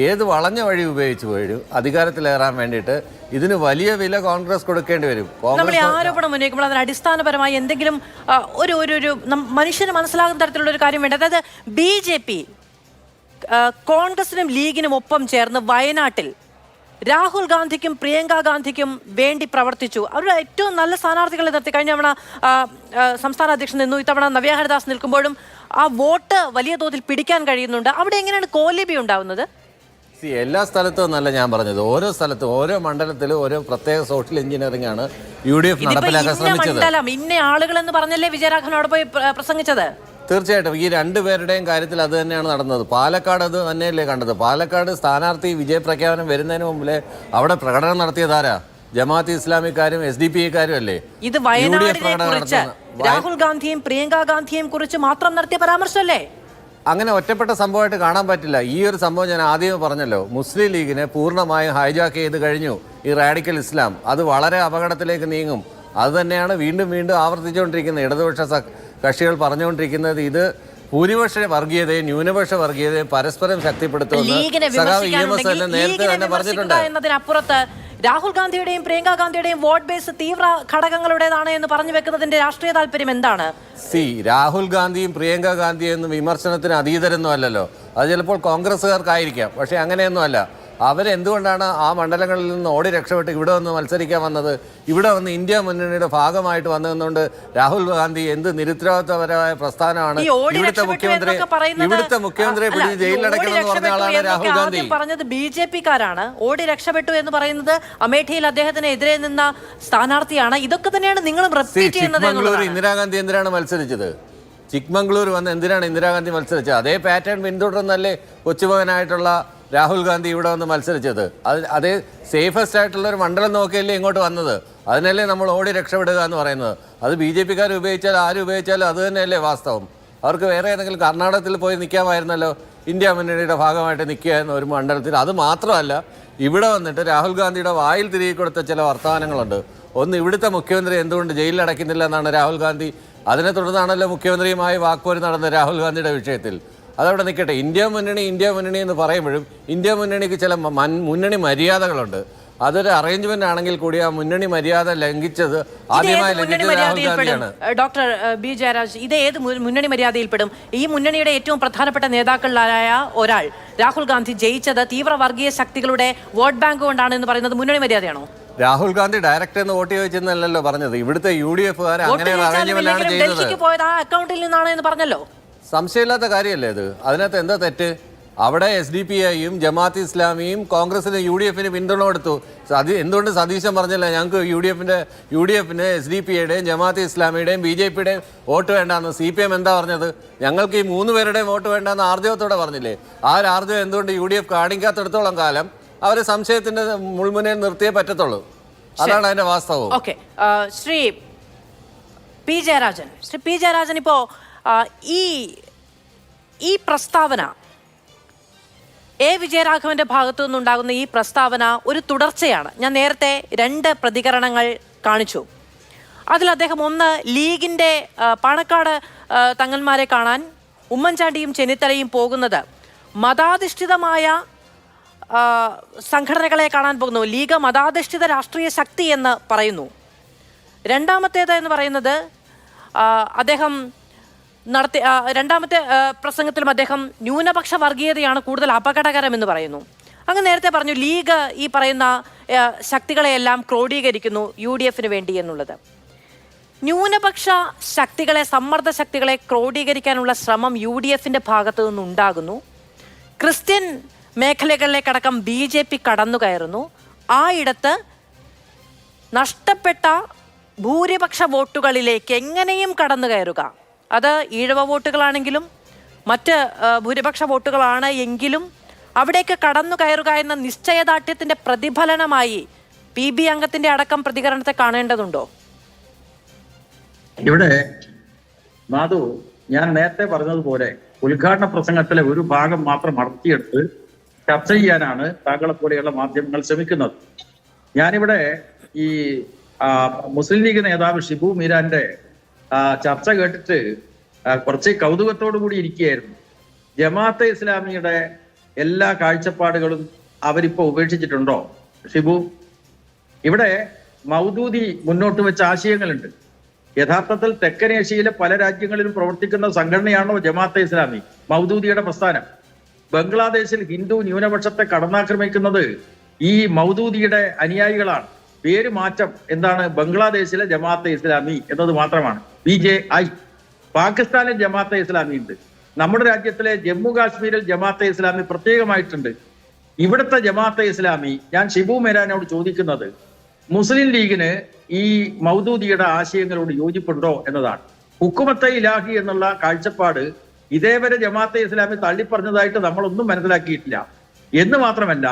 ഏത് വളഞ്ഞ വഴി ഉപയോഗിച്ച് പോയും അധികാരത്തിലേറാൻ വേണ്ടിയിട്ട് ഇതിന് വലിയ വില കോൺഗ്രസ് കൊടുക്കേണ്ടി വരും. ആരോപണം ഉന്നയിക്കുമ്പോൾ അതിന് അടിസ്ഥാനപരമായി എന്തെങ്കിലും ഒരു മനുഷ്യന് മനസ്സിലാകുന്ന തരത്തിലുള്ള ഒരു കാര്യം വേണ്ട. അതായത് BJP കോൺഗ്രസിനും ലീഗിനും ഒപ്പം ചേർന്ന് വയനാട്ടിൽ രാഹുൽ ഗാന്ധിക്കും പ്രിയങ്ക ഗാന്ധിക്കും വേണ്ടി പ്രവർത്തിച്ചു. അവരുടെ ഏറ്റവും നല്ല സ്ഥാനാർത്ഥികളെ നിർത്തി. കഴിഞ്ഞ തവണ സംസ്ഥാന അധ്യക്ഷൻ നിന്നു, ഇത്തവണ നവ്യ ഹരിദാസ് നിൽക്കുമ്പോഴും ആ വോട്ട് വലിയ തോതിൽ പിടിക്കാൻ കഴിയുന്നുണ്ട്. അവിടെ എങ്ങനെയാണ് കോലിബി ഉണ്ടാവുന്നത്? എല്ലാ സ്ഥലത്തും എന്നല്ല ഞാൻ പറഞ്ഞത്, ഓരോ സ്ഥലത്തും ഓരോ മണ്ഡലത്തിലും ഓരോ പ്രത്യേക സോഷ്യൽ എഞ്ചിനീയറിംഗ് ആണ് UDF നടപ്പിലാക്കാൻ ശ്രമിച്ചത്. ഇന്ന ആളുകൾ എന്ന് പറഞ്ഞല്ലേ വിജയരാഘവൻ അവിടെ പോയി പ്രസംഗിച്ചത്? തീർച്ചയായിട്ടും ഈ രണ്ടുപേരുടെയും കാര്യത്തിൽ അത് തന്നെയാണ് നടന്നത്. പാലക്കാട് അത് തന്നെയല്ലേ കണ്ടത്. പാലക്കാട് സ്ഥാനാർത്ഥി വിജയപ്രഖ്യാപനം വരുന്നതിന് മുമ്പിലെ അവിടെ പ്രകടനം നടത്തിയതാരാ? ജമാഅത്ത് ഇസ്ലാമിക്കാരും SDPIക്കാരും അല്ലേ? ഇത് വയനാടിനെ കുറിച്ച് രാഹുൽ ഗാന്ധിയും പ്രിയങ്ക ഗാന്ധിയും കുറിച്ച് മാത്രം നടത്തിയ പരാമർശമല്ലേ? അങ്ങനെ ഒറ്റപ്പെട്ട സംഭവമായിട്ട് കാണാൻ പറ്റില്ല. ഈ ഒരു സംഭവം ഞാൻ ആദ്യമേ പറഞ്ഞല്ലോ, മുസ്ലിം ലീഗിനെ പൂർണ്ണമായും ഹൈജാക്ക് ചെയ്ത് കഴിഞ്ഞു ഈ റാഡിക്കൽ ഇസ്ലാം. അത് വളരെ അപകടത്തിലേക്ക് നീങ്ങും. അത് തന്നെയാണ് വീണ്ടും വീണ്ടും ആവർത്തിച്ചുകൊണ്ടിരിക്കുന്നത്. ഇടതുപക്ഷ കക്ഷികൾ പറഞ്ഞുകൊണ്ടിരിക്കുന്നത് ഇത് ഭൂരിപക്ഷ വർഗീയതയും ന്യൂനപക്ഷ വർഗീയതയും പരസ്പരം ശക്തിപ്പെടുത്തുമെന്ന് നേരത്തെ തന്നെ പറഞ്ഞിട്ടുണ്ട്. എന്നതിനപ്പുറത്ത് രാഹുൽ ഗാന്ധിയുടെയും പ്രിയങ്ക ഗാന്ധിയുടെയും വോട്ട് ബേസ് തീവ്ര ഘടകങ്ങളുടേതാണ് എന്ന് പറഞ്ഞു വെക്കുന്നതിന്റെ രാഷ്ട്രീയ താല്പര്യം എന്താണ്? രാഹുൽ ഗാന്ധിയും പ്രിയങ്ക ഗാന്ധിയും വിമർശനത്തിന് അതീതരൊന്നും അല്ലല്ലോ. അത് ചിലപ്പോൾ കോൺഗ്രസ്സുകാർക്കായിരിക്കാം, പക്ഷെ അങ്ങനെയൊന്നും അല്ല. അവരെന്തുകൊണ്ടാണ് ആ മണ്ഡലങ്ങളിൽ നിന്ന് ഓടി രക്ഷപ്പെട്ട് ഇവിടെ വന്ന് മത്സരിക്കാൻ വന്നത്? ഇവിടെ വന്ന് ഇന്ത്യ മുന്നണിയുടെ ഭാഗമായിട്ട് വന്നതുകൊണ്ട് രാഹുൽ ഗാന്ധി എന്ത് നിരുത്തരവാദിത്തപരമായ പ്രസ്ഥാനമാണ്. ഇവിടുത്തെ മുഖ്യമന്ത്രിയെ പിടിച്ച് ജയിലിലടക്കണമെന്ന് പറഞ്ഞ ആളാണ് രാഹുൽ ഗാന്ധി. പറഞ്ഞത് BJP-കാരാണ്. ഓടി രക്ഷപ്പെട്ടു എന്ന് പറയുന്നത് അമേഠിയിൽ അദ്ദേഹത്തിന് എതിരെ നിന്ന സ്ഥാനാർത്ഥിയാണ്. ഇതൊക്കെ തന്നെയാണ് നിങ്ങൾ റിപ്പീറ്റ് ചെയ്യുന്നത്. ഇന്ദിരാഗാന്ധി എന്തിനാണ് മത്സരിച്ചത്? ചിക്മംഗ്ലൂർ വന്ന് എന്തിനാണ് ഇന്ദിരാഗാന്ധി മത്സരിച്ചത്? അതേ പാറ്റേൺ പിന്തുടർന്നല്ലേ കൊച്ചുമകനായിട്ടുള്ള രാഹുൽ ഗാന്ധി ഇവിടെ വന്ന് മത്സരിച്ചത്? അതേ സേഫസ്റ്റ് ആയിട്ടുള്ള ഒരു മണ്ഡലം നോക്കിയല്ലേ ഇങ്ങോട്ട് വന്നത്. അതിനല്ലേ നമ്മൾ ഓടി രക്ഷപ്പെടുക എന്ന് പറയുന്നത്. അത് BJP-കാർ ഉപയോഗിച്ചാലും ആരും ഉപയോഗിച്ചാലും അത് തന്നെയല്ലേ വാസ്തവം. അവർക്ക് വേറെ ഏതെങ്കിലും കർണാടകത്തിൽ പോയി നിൽക്കാമായിരുന്നല്ലോ, ഇന്ത്യ മുന്നണിയുടെ ഭാഗമായിട്ട് നിൽക്കുക എന്ന ഒരു മണ്ഡലത്തിൽ. അത് മാത്രമല്ല, ഇവിടെ വന്നിട്ട് രാഹുൽ ഗാന്ധിയുടെ വായിൽ തിരികെ കൊടുത്ത ചില വർത്തമാനങ്ങളുണ്ട്. ഒന്ന്, ഇവിടുത്തെ മുഖ്യമന്ത്രി എന്തുകൊണ്ട് ജയിലിൽ അടയ്ക്കുന്നില്ല എന്നാണ് രാഹുൽ ഗാന്ധി. അതിനെ തുടർന്നാണല്ലോ മുഖ്യമന്ത്രിയുമായി വാക്പോര് നടന്ന രാഹുൽ ഗാന്ധിയുടെ വിഷയത്തിൽ. അതവിടെ നിൽക്കട്ടെ. ഇന്ത്യ മുന്നണി എന്ന് പറയുമ്പോഴും ഇന്ത്യ മുന്നണിക്ക് ചില മുന്നണി മര്യാദകളുണ്ട്. അതൊരു അറേഞ്ച്മെന്റ് ആണെങ്കിൽ കൂടി ആ മുന്നണി മര്യാദ ലംഘിച്ചത് ആദ്യമായി ലംഘിച്ചത് രാഹുൽ ഗാന്ധിയാണ്. Doctor B. ജയരാജ്, ഇത് ഏത് മുന്നണി മര്യാദയിൽപ്പെടും? ഈ മുന്നണിയുടെ ഏറ്റവും പ്രധാനപ്പെട്ട നേതാക്കളിലായ ഒരാൾ രാഹുൽ ഗാന്ധി ജയിച്ചത് തീവ്ര വർഗീയ ശക്തികളുടെ വോട്ട് ബാങ്ക് കൊണ്ടാണ് എന്ന് പറയുന്നത് മുന്നണി മര്യാദയാണോ? രാഹുൽ ഗാന്ധി ഡയറക്റ്റ് എന്ന് വോട്ട് ചോദിച്ചെന്നല്ലോ പറഞ്ഞത്. ഇവിടുത്തെ UDF-കാർ അങ്ങനെ അറേഞ്ച്മെന്റാണ് ചെയ്യുന്നത്. പോയത് ആ അക്കൗണ്ടിൽ നിന്നാണ് എന്ന് പറഞ്ഞല്ലോ. സംശയമില്ലാത്ത കാര്യമല്ലേ അത്? അതിനകത്ത് എന്താ തെറ്റ്? അവിടെ SDPIയും ജമാഅത്ത് ഇസ്ലാമിയും കോൺഗ്രസിന് UDF-ന് പിന്തുണ കൊടുത്തു. എന്തുകൊണ്ട് സതീശൻ പറഞ്ഞില്ല ഞങ്ങൾക്ക് UDF-ന് SDPIയുടെയും ജമാഅത്ത് ഇസ്ലാമിയുടെയും BJP-യുടെയും വോട്ട് വേണ്ടാന്ന്? CPM എന്താ പറഞ്ഞത്? ഞങ്ങൾക്ക് ഈ 3 പേരുടെയും വോട്ട് വേണ്ടാന്ന് ആർജവത്തോടെ പറഞ്ഞില്ലേ? ആ ഒരു ആർജവം എന്തുകൊണ്ട് UDF കാണിക്കാത്തടത്തോളം കാലം അവരെ സംശയത്തിന്റെ മുൾമുനയിൽ നിർത്തിയേ പറ്റത്തുള്ളൂ. അതാണ് അതിന്റെ വാസ്തവം. ഓക്കെ, ശ്രീ പി ജയരാജൻ, ഇപ്പോ ഈ പ്രസ്താവന വിജയരാഘവന്റെ ഭാഗത്തു നിന്നുണ്ടാകുന്ന ഈ പ്രസ്താവന ഒരു തുടർച്ചയാണ്. ഞാൻ നേരത്തെ 2 പ്രതികരണങ്ങൾ കാണിച്ചു. അതിൽ അദ്ദേഹം ഒന്ന്, ലീഗിന്റെ പാണക്കാട് തങ്ങന്മാരെ കാണാൻ ഉമ്മൻചാണ്ടിയും ചെന്നിത്തലയും പോകുന്നത് മതാധിഷ്ഠിതമായ സംഘടനകളെ കാണാൻ പോകുന്നു, ലീഗ് മതാധിഷ്ഠിത രാഷ്ട്രീയ ശക്തി എന്ന് പറയുന്നു. രണ്ടാമത്തേത് എന്ന് പറയുന്നത് അദ്ദേഹം രണ്ടാമത്തെ പ്രസംഗത്തിലും അദ്ദേഹം ന്യൂനപക്ഷ വർഗീയതയാണ് കൂടുതൽ അപകടകരം എന്ന് പറയുന്നു. അങ്ങ് നേരത്തെ പറഞ്ഞു ലീഗ് ഈ പറയുന്ന ശക്തികളെയെല്ലാം ക്രോഡീകരിക്കുന്നു UDF-ന് വേണ്ടി എന്നുള്ളത്. ന്യൂനപക്ഷ ശക്തികളെ, സമ്മർദ്ദ ശക്തികളെ ക്രോഡീകരിക്കാനുള്ള ശ്രമം UDF-ന്റെ ഭാഗത്തു നിന്നുണ്ടാകുന്നു. ക്രിസ്ത്യൻ മേഖലകളിലേക്കടക്കം BJP കടന്നു കയറുന്നു. ആ ഇടത്ത് നഷ്ടപ്പെട്ട ഭൂരിപക്ഷ വോട്ടുകളിലേക്ക് എങ്ങനെയും കടന്നു കയറുക, അത് ഈഴവ വോട്ടുകളാണെങ്കിലും മറ്റ് ഭൂരിപക്ഷ വോട്ടുകളാണ് എങ്കിലും അവിടേക്ക് കടന്നു കയറുക എന്ന നിശ്ചയദാർഢ്യത്തിന്റെ പ്രതിഫലനമായി PB അംഗത്തിന്റെ അടക്കം പ്രതികരണത്തെ കാണേണ്ടതുണ്ടോ? ഇവിടെ മാധു, ഞാൻ നേരത്തെ പറഞ്ഞതുപോലെ ഉദ്ഘാടന പ്രസംഗത്തിലെ ഒരു ഭാഗം മാത്രം അടർത്തിയെടുത്ത് ചർച്ച ചെയ്യാനാണ് താങ്കളെ പോലെയുള്ള മാധ്യമങ്ങൾ ശ്രമിക്കുന്നത്. ഞാനിവിടെ ഈ മുസ്ലിം ലീഗ് നേതാവ് ഷിബു മീരാന്റെ ചർച്ച കേട്ടിട്ട് കുറച്ച് കൗതുകത്തോടു കൂടി ഇരിക്കുകയായിരുന്നു. ജമാഅത്തെ ഇസ്ലാമിയുടെ എല്ലാ കാഴ്ചപ്പാടുകളും അവരിപ്പോ ഉപേക്ഷിച്ചിട്ടുണ്ടോ ഷിബു? ഇവിടെ മൗദൂദി മുന്നോട്ട് വെച്ച ആശയങ്ങളുണ്ട്. യഥാർത്ഥത്തിൽ തെക്കൻ ഏഷ്യയിലെ പല രാജ്യങ്ങളിലും പ്രവർത്തിക്കുന്ന സംഘടനയാണോ ജമാഅത്തെ ഇസ്ലാമി? മൗദൂദിയുടെ പ്രസ്ഥാനം ബംഗ്ലാദേശിൽ ഹിന്ദു ന്യൂനപക്ഷത്തെ കടന്നാക്രമിക്കുന്നത് ഈ മൗദൂദിയുടെ അനുയായികളാണ്. പേര് മാറ്റം എന്താണ്? ബംഗ്ലാദേശിലെ ജമാഅത്തെ ഇസ്ലാമി എന്നത് മാത്രമാണ്, BJI. പാകിസ്ഥാനിൽ ജമാഅത്തെ ഇസ്ലാമി ഉണ്ട്. നമ്മുടെ രാജ്യത്തിലെ ജമ്മു കാശ്മീരിൽ ജമാഅത്തെ ഇസ്ലാമി പ്രത്യേകമായിട്ടുണ്ട്. ഇവിടുത്തെ ജമാഅത്തെ ഇസ്ലാമി, ഞാൻ ഷിബു മേരാനോട് ചോദിക്കുന്നത്, മുസ്ലിം ലീഗിന് ഈ മൗദൂദിയുടെ ആശയങ്ങളോട് യോജിപ്പുണ്ടോ എന്നതാണ്. ഹുക്കുമത്തെ ഇലാഹി എന്നുള്ള കാഴ്ചപ്പാട് ഇതേവരെ ജമാഅത്തെ ഇസ്ലാമി തള്ളിപ്പറഞ്ഞതായിട്ട് നമ്മളൊന്നും മനസ്സിലാക്കിയിട്ടില്ല. എന്ന് മാത്രമല്ല,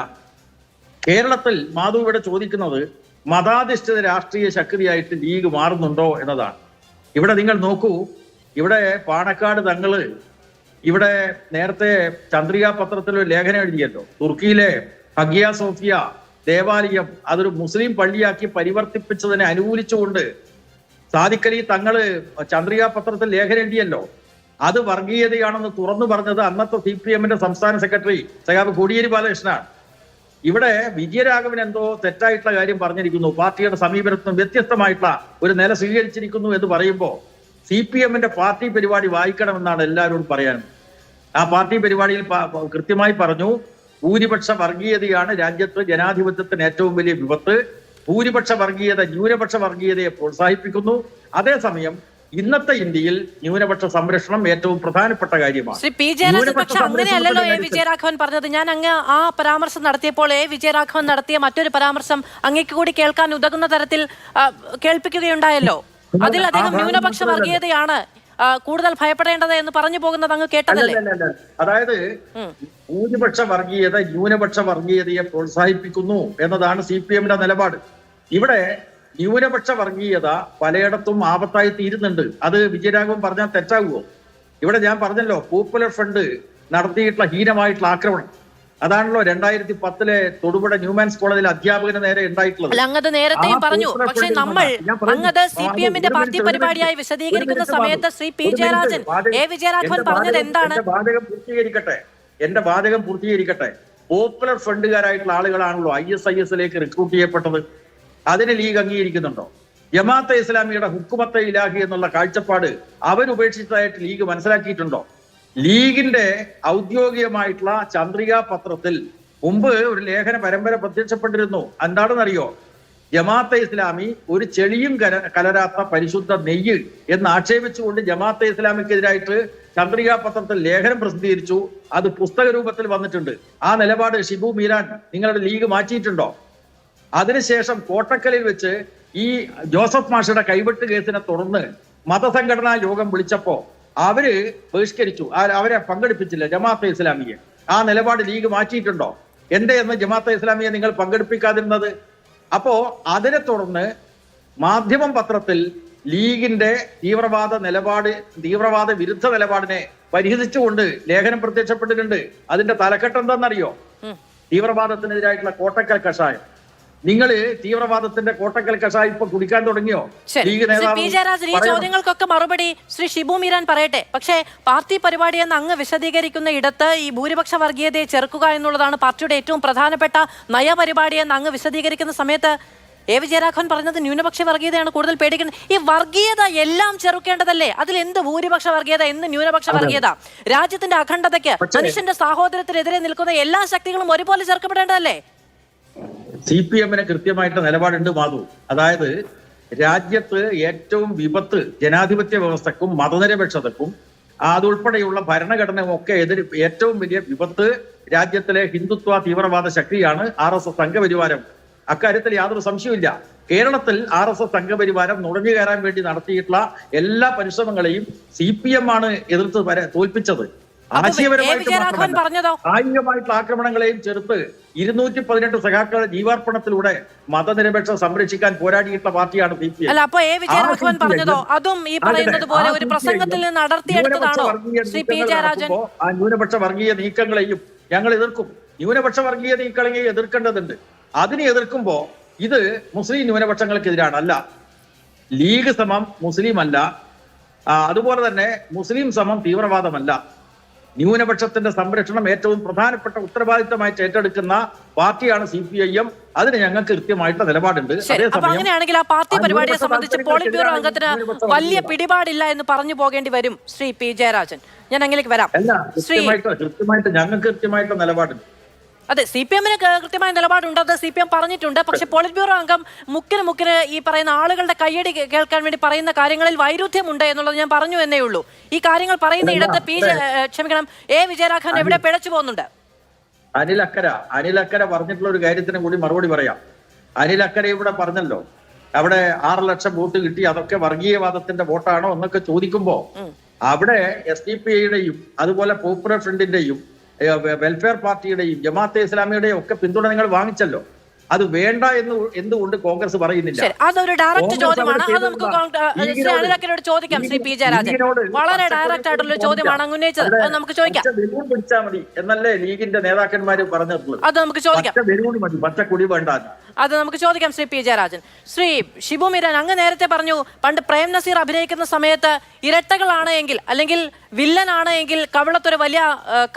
കേരളത്തിൽ മാധു ഇവിടെ ചോദിക്കുന്നത് മതാധിഷ്ഠിത രാഷ്ട്രീയ ശക്തിയായിട്ട് ലീഗ് മാറുന്നുണ്ടോ എന്നതാണ്. ഇവിടെ നിങ്ങൾ നോക്കൂ, ഇവിടെ പാണക്കാട് തങ്ങള് ഇവിടെ നേരത്തെ ചന്ദ്രികാ പത്രത്തിൽ ഒരു ലേഖനം എഴുതിയല്ലോ. തുർക്കിയിലെ ഹഗിയ സോഫിയ ദേവാലയം അതൊരു മുസ്ലിം പള്ളിയാക്കി പരിവർത്തിപ്പിച്ചതിനെ അനുകൂലിച്ചുകൊണ്ട് സാദിഖലി തങ്ങള് ചന്ദ്രികാ പത്രത്തിൽ ലേഖനം എഴുതിയല്ലോ. അത് വർഗീയതയാണെന്ന് തുറന്നു പറഞ്ഞത് അന്നത്തെ CPM-ന്റെ സംസ്ഥാന സെക്രട്ടറി സഖാബ് കോടിയേരി ബാലകൃഷ്ണനാണ്. ഇവിടെ വിജയരാഘവൻ എന്തോ തെറ്റായിട്ടുള്ള കാര്യം പറഞ്ഞിരിക്കുന്നു, പാർട്ടിയുടെ സമീപനത്തിനും വ്യത്യസ്തമായിട്ടുള്ള ഒരു നില സ്വീകരിച്ചിരിക്കുന്നു എന്ന് പറയുമ്പോൾ CPM-ന്റെ പാർട്ടി പരിപാടി വായിക്കണമെന്നാണ് എല്ലാവരോടും പറയാനും. ആ പാർട്ടി പരിപാടിയിൽ കൃത്യമായി പറഞ്ഞു, ഭൂരിപക്ഷ വർഗീയതയാണ് രാജ്യത്ത് ജനാധിപത്യത്തിന് ഏറ്റവും വലിയ വിപത്ത്. ഭൂരിപക്ഷ വർഗീയത ന്യൂനപക്ഷ വർഗീയതയെ പ്രോത്സാഹിപ്പിക്കുന്നു. അതേസമയം ഇന്നത്തെ ഇന്ത്യയിൽ ന്യൂനപക്ഷ സംരക്ഷണം ഏറ്റവും പ്രധാനപ്പെട്ട കാര്യമാണ്. ശ്രീ പി ജയരാജൻ, പക്ഷെ അങ്ങനെയല്ലല്ലോ വിജയരാഘവൻ പറഞ്ഞത്. ഞാൻ അങ്ങ് ആ പരാമർശം നടത്തിയപ്പോൾ വിജയരാഘവൻ നടത്തിയ മറ്റൊരു പരാമർശം അങ്ങേക്ക് കൂടി കേൾക്കാൻ ഉതകുന്ന തരത്തിൽ കേൾപ്പിക്കുകയുണ്ടായല്ലോ. അതിൽ അദ്ദേഹം ന്യൂനപക്ഷ വർഗീയതയാണ് കൂടുതൽ ഭയപ്പെടേണ്ടത് എന്ന് പറഞ്ഞു പോകുന്നത് അങ്ങ് കേട്ടതല്ലേ? അതായത് ഭൂരിപക്ഷ വർഗീയത ന്യൂനപക്ഷ വർഗീയതയെ പ്രോത്സാഹിപ്പിക്കുന്നു എന്നതാണ് CPM-ന്റെ നിലപാട്. ഇവിടെ ന്യൂനപക്ഷ വർഗീയത പലയിടത്തും ആപത്തായി തീരുന്നുണ്ട്. അത് വിജയരാഘവൻ പറഞ്ഞാൽ തെറ്റാകുമോ? ഇവിടെ ഞാൻ പറഞ്ഞല്ലോ, പോപ്പുലർ ഫ്രണ്ട് നടത്തിയിട്ടുള്ള ഹീനമായിട്ടുള്ള ആക്രമണം അതാണല്ലോ 2010 തൊടുപുഴ ന്യൂമാൻസ് കോളേജിൽ അധ്യാപകന് നേരെ ഉണ്ടായിട്ടുള്ളത്. അങ്ങത് നേരത്തെയും പറഞ്ഞു. പക്ഷെ നമ്മൾ അങ്ങത് CPM-ന്റെ പാർട്ടി പരിപാടിയായി വിശദീകരിക്കുന്ന സമയത്ത് ശ്രീ പി ജയരാജൻ വിജയരാഘവൻ പറഞ്ഞത് എന്താണ്? എന്റെ വാചകം പൂർത്തീകരിക്കട്ടെ. പോപ്പുലർ ഫ്രണ്ടുകാരായിട്ടുള്ള ആളുകളാണല്ലോ ISIS-ലേക്ക് റിക്രൂട്ട് ചെയ്യപ്പെട്ടത്. അതിന് ലീഗ് അംഗീകരിക്കുന്നുണ്ടോ? ജമാഅത്തെ ഇസ്ലാമിയുടെ ഹുക്കുമത്തെ ഇലാഹി എന്നുള്ള കാഴ്ചപ്പാട് അവരുപേക്ഷിച്ചതായിട്ട് ലീഗ് മനസ്സിലാക്കിയിട്ടുണ്ടോ? ലീഗിന്റെ ഔദ്യോഗികമായിട്ടുള്ള ചന്ദ്രികാ പത്രത്തിൽ മുമ്പ് ഒരു ലേഖന പരമ്പര പ്രത്യക്ഷപ്പെട്ടിരുന്നു. എന്താണെന്നറിയോ? ജമാഅത്തെ ഇസ്ലാമി ഒരു ചെളിയും കലരാത്ത പരിശുദ്ധ നെയ്യ് എന്ന് ആക്ഷേപിച്ചുകൊണ്ട് ജമാഅത്തെ ഇസ്ലാമിക്കെതിരായിട്ട് ചന്ദ്രികാ പത്രത്തിൽ ലേഖനം പ്രസിദ്ധീകരിച്ചു. അത് പുസ്തക രൂപത്തിൽ വന്നിട്ടുണ്ട്. ആ നിലപാട് ഷിബു മീരാൻ നിങ്ങളുടെ ലീഗ് മാറ്റിയിട്ടുണ്ടോ? അതിനുശേഷം കോട്ടക്കലിൽ വെച്ച് ഈ ജോസഫ് മാഷയുടെ കൈവെട്ട് കേസിനെ തുടർന്ന് മതസംഘടനാ യോഗം വിളിച്ചപ്പോ അവര് ബഹിഷ്കരിച്ചു, അവരെ പങ്കെടുപ്പിച്ചില്ല ജമാഅത്തെ ഇസ്ലാമിയെ. ആ നിലപാട് ലീഗ് മാറ്റിയിട്ടുണ്ടോ? എന്ന് ജമാഅത്തെ ഇസ്ലാമിയെ നിങ്ങൾ പങ്കെടുപ്പിക്കാതിരുന്നത്? അപ്പോ അതിനെ തുടർന്ന് മാധ്യമം പത്രത്തിൽ ലീഗിന്റെ തീവ്രവാദ വിരുദ്ധ നിലപാടിനെ പരിഹസിച്ചുകൊണ്ട് ലേഖനം പ്രത്യക്ഷപ്പെട്ടിട്ടുണ്ട്. അതിന്റെ തലക്കെട്ട് എന്താണെന്നറിയോ? തീവ്രവാദത്തിനെതിരായിട്ടുള്ള കോട്ടക്കൽ കഷായം. നിങ്ങൾ തീവ്രവാദത്തിന്റെ കോട്ടക്കൽ കഷായം ഇപ്പൊ കുടിക്കാൻ തുടങ്ങിയോ? ഈ ചോദ്യങ്ങൾക്കൊക്കെ മറുപടി ശ്രീ ഷിബു മീരാൻ പറയട്ടെ. പക്ഷേ പാർട്ടി പരിപാടി എന്ന് അങ്ങ് വിശദീകരിക്കുന്ന ഇടത്ത് ഈ ഭൂരിപക്ഷ വർഗീയതയെ ചെറുക്കുക എന്നുള്ളതാണ് പാർട്ടിയുടെ ഏറ്റവും പ്രധാനപ്പെട്ട നയപരിപാടി എന്ന് അങ്ങ് വിശദീകരിക്കുന്ന സമയത്ത് വിജയരാഘവൻ പറഞ്ഞത് ന്യൂനപക്ഷ വർഗീയതയാണ് കൂടുതൽ പേടിക്കുന്നത്. ഈ വർഗീയത എല്ലാം ചെറുക്കേണ്ടതല്ലേ? അതിൽ എന്ത് ഭൂരിപക്ഷ വർഗീയത, എന്ത് ന്യൂനപക്ഷ വർഗീയത? രാജ്യത്തിന്റെ അഖണ്ഡതയ്ക്ക്, മനുഷ്യന്റെ സാഹോദര്യത്തിനെതിരെ നിൽക്കുന്ന എല്ലാ ശക്തികളും ഒരുപോലെ ചേർക്കപ്പെടേണ്ടതല്ലേ? CPM-ന് കൃത്യമായിട്ട് നിലപാടുണ്ട് മാധു. അതായത് രാജ്യത്ത് ഏറ്റവും വിപത്ത് ജനാധിപത്യ വ്യവസ്ഥക്കും മതനിരപേക്ഷതക്കും അതുൾപ്പെടെയുള്ള ഭരണഘടനയും ഒക്കെ ഏറ്റവും വലിയ വിപത്ത് രാജ്യത്തിലെ ഹിന്ദുത്വ തീവ്രവാദ ശക്തിയാണ് RSS സംഘപരിവാരം. അക്കാര്യത്തിൽ യാതൊരു സംശയമില്ല. കേരളത്തിൽ RSS സംഘപരിവാരം നുഴഞ്ഞു കയറാൻ വേണ്ടി നടത്തിയിട്ടുള്ള എല്ലാ പരിശ്രമങ്ങളെയും CPM ആണ് എതിർത്ത് തോൽപ്പിച്ചത്. ആശയപരമായിട്ടുള്ള ആക്രമണങ്ങളെയും ചെറുത്ത് 218 സഖാക്കളുടെ ജീവാർപ്പണത്തിലൂടെ മതനിരപേക്ഷത സംരക്ഷിക്കാൻ പോരാടിയിട്ടുള്ള പാർട്ടിയാണ് CPM. അല്ല, അപ്പൊ വിജയരാഘവൻ പറഞ്ഞതോ അതും ഈ പറയുന്നത് പോലെ ഒരു പ്രസംഗത്തിൽ നിന്ന് അടർത്തിയെടുത്തതാണോ ശ്രീ പി ജയരാജൻ? ആ ന്യൂനപക്ഷ വർഗീയ നീക്കങ്ങളെയും ഞങ്ങൾ എതിർക്കും. ന്യൂനപക്ഷ വർഗീയ നീക്കങ്ങളെയും എതിർക്കേണ്ടതുണ്ട്. അതിനെ എതിർക്കുമ്പോ ഇത് മുസ്ലിം ന്യൂനപക്ഷങ്ങൾക്കെതിരാണ്. അല്ല, ലീഗ് സമം മുസ്ലിം അല്ല, അതുപോലെ തന്നെ മുസ്ലിം സമം തീവ്രവാദമല്ല. ന്യൂനപക്ഷത്തിന്റെ സംരക്ഷണം ഏറ്റവും പ്രധാനപ്പെട്ട ഉത്തരവാദിത്തമായിട്ട് ഏറ്റെടുക്കുന്ന പാർട്ടിയാണ് CPIM. അതിന് ഞങ്ങൾക്ക് കൃത്യമായിട്ട് നിലപാടുണ്ട്. അങ്ങനെയാണെങ്കിൽ ആ പാർട്ടി പരിപാടിയെ സംബന്ധിച്ച് പോളിറ്റ് ബ്യൂറോ അംഗത്തിന് വലിയ പിടിപാടില്ല എന്ന് പറഞ്ഞു പോകേണ്ടി വരും ശ്രീ പി ജയരാജൻ. ഞാൻ അങ്ങനെയൊക്കെ വരാം. കൃത്യമായിട്ട് ഞങ്ങൾക്ക് കൃത്യമായിട്ട് നിലപാടുണ്ട്. അതെ, CPM-ന് കൃത്യമായ നിലപാടുണ്ടെന്ന് CPM പറഞ്ഞിട്ടുണ്ട്. പക്ഷെ പോളിറ്റ് ബ്യൂറോ അംഗം മുക്കിന് ഈ പറയുന്ന ആളുകളുടെ കയ്യടി കേൾക്കാൻ വേണ്ടി പറയുന്ന കാര്യങ്ങളിൽ വൈരുദ്ധ്യമുണ്ട് എന്നുള്ളത് ഞാൻ പറഞ്ഞു എന്നേ ഉള്ളൂ. ഈ കാര്യങ്ങൾ പറയുന്ന ഇടത്ത് A. വിജയരാഘവൻ എവിടെ പിഴച്ചു പോകുന്നുണ്ട്? അനിൽ അക്കര പറഞ്ഞിട്ടുള്ള ഒരു കാര്യത്തിന് കൂടി മറുപടി പറയാം. അനിൽ അക്കര ഇവിടെ പറഞ്ഞല്ലോ, അവിടെ 6 ലക്ഷം വോട്ട് കിട്ടി, അതൊക്കെ വർഗീയവാദത്തിന്റെ വോട്ടാണോ എന്നൊക്കെ ചോദിക്കുമ്പോ അവിടെ SDPI-യുടെയും അതുപോലെ പോപ്പുലർ ഫ്രണ്ടിന്റെയും വെൽഫെയർ പാർട്ടിയുടെയും ജമാഅത്തെ ഇസ്ലാമിയുടെയും ഒക്കെ പിന്തുണ നിങ്ങൾ വാങ്ങിച്ചല്ലോ. അത് വേണ്ട എന്ന് എന്തുകൊണ്ട് കോൺഗ്രസ് പറയുന്നില്ല? അതൊരു ഡയറക്റ്റ് ചോദ്യമാണ്. അത് നമുക്ക് അനിലക്കരോട് ചോദിക്കാം. ശ്രീ പി ജയരാജൻ, വളരെ ഡയറക്റ്റ് ആയിട്ടുള്ള ചോദ്യമാണ് അങ്ങ് ഉന്നയിച്ചത്. അത് നമുക്ക് ചോദിക്കാം. പിടിച്ചാൽ മതി എന്നല്ലേ ലീഗിന്റെ നേതാക്കന്മാര് പറഞ്ഞിട്ടുള്ളത്? അത് നമുക്ക് ചോദിക്കാം. പച്ചക്കുടി വേണ്ട, അത് നമുക്ക് ചോദിക്കാം. ശ്രീ പി ജയരാജൻ, ശ്രീ ഷിബു മീരാൻ, അങ്ങ് നേരത്തെ പറഞ്ഞു പണ്ട് പ്രേം നസീർ അഭിനയിക്കുന്ന സമയത്ത് ഇരട്ടകളാണ് എങ്കിൽ അല്ലെങ്കിൽ വില്ലനാണ് എങ്കിൽ കവിളത്തൊരു വലിയ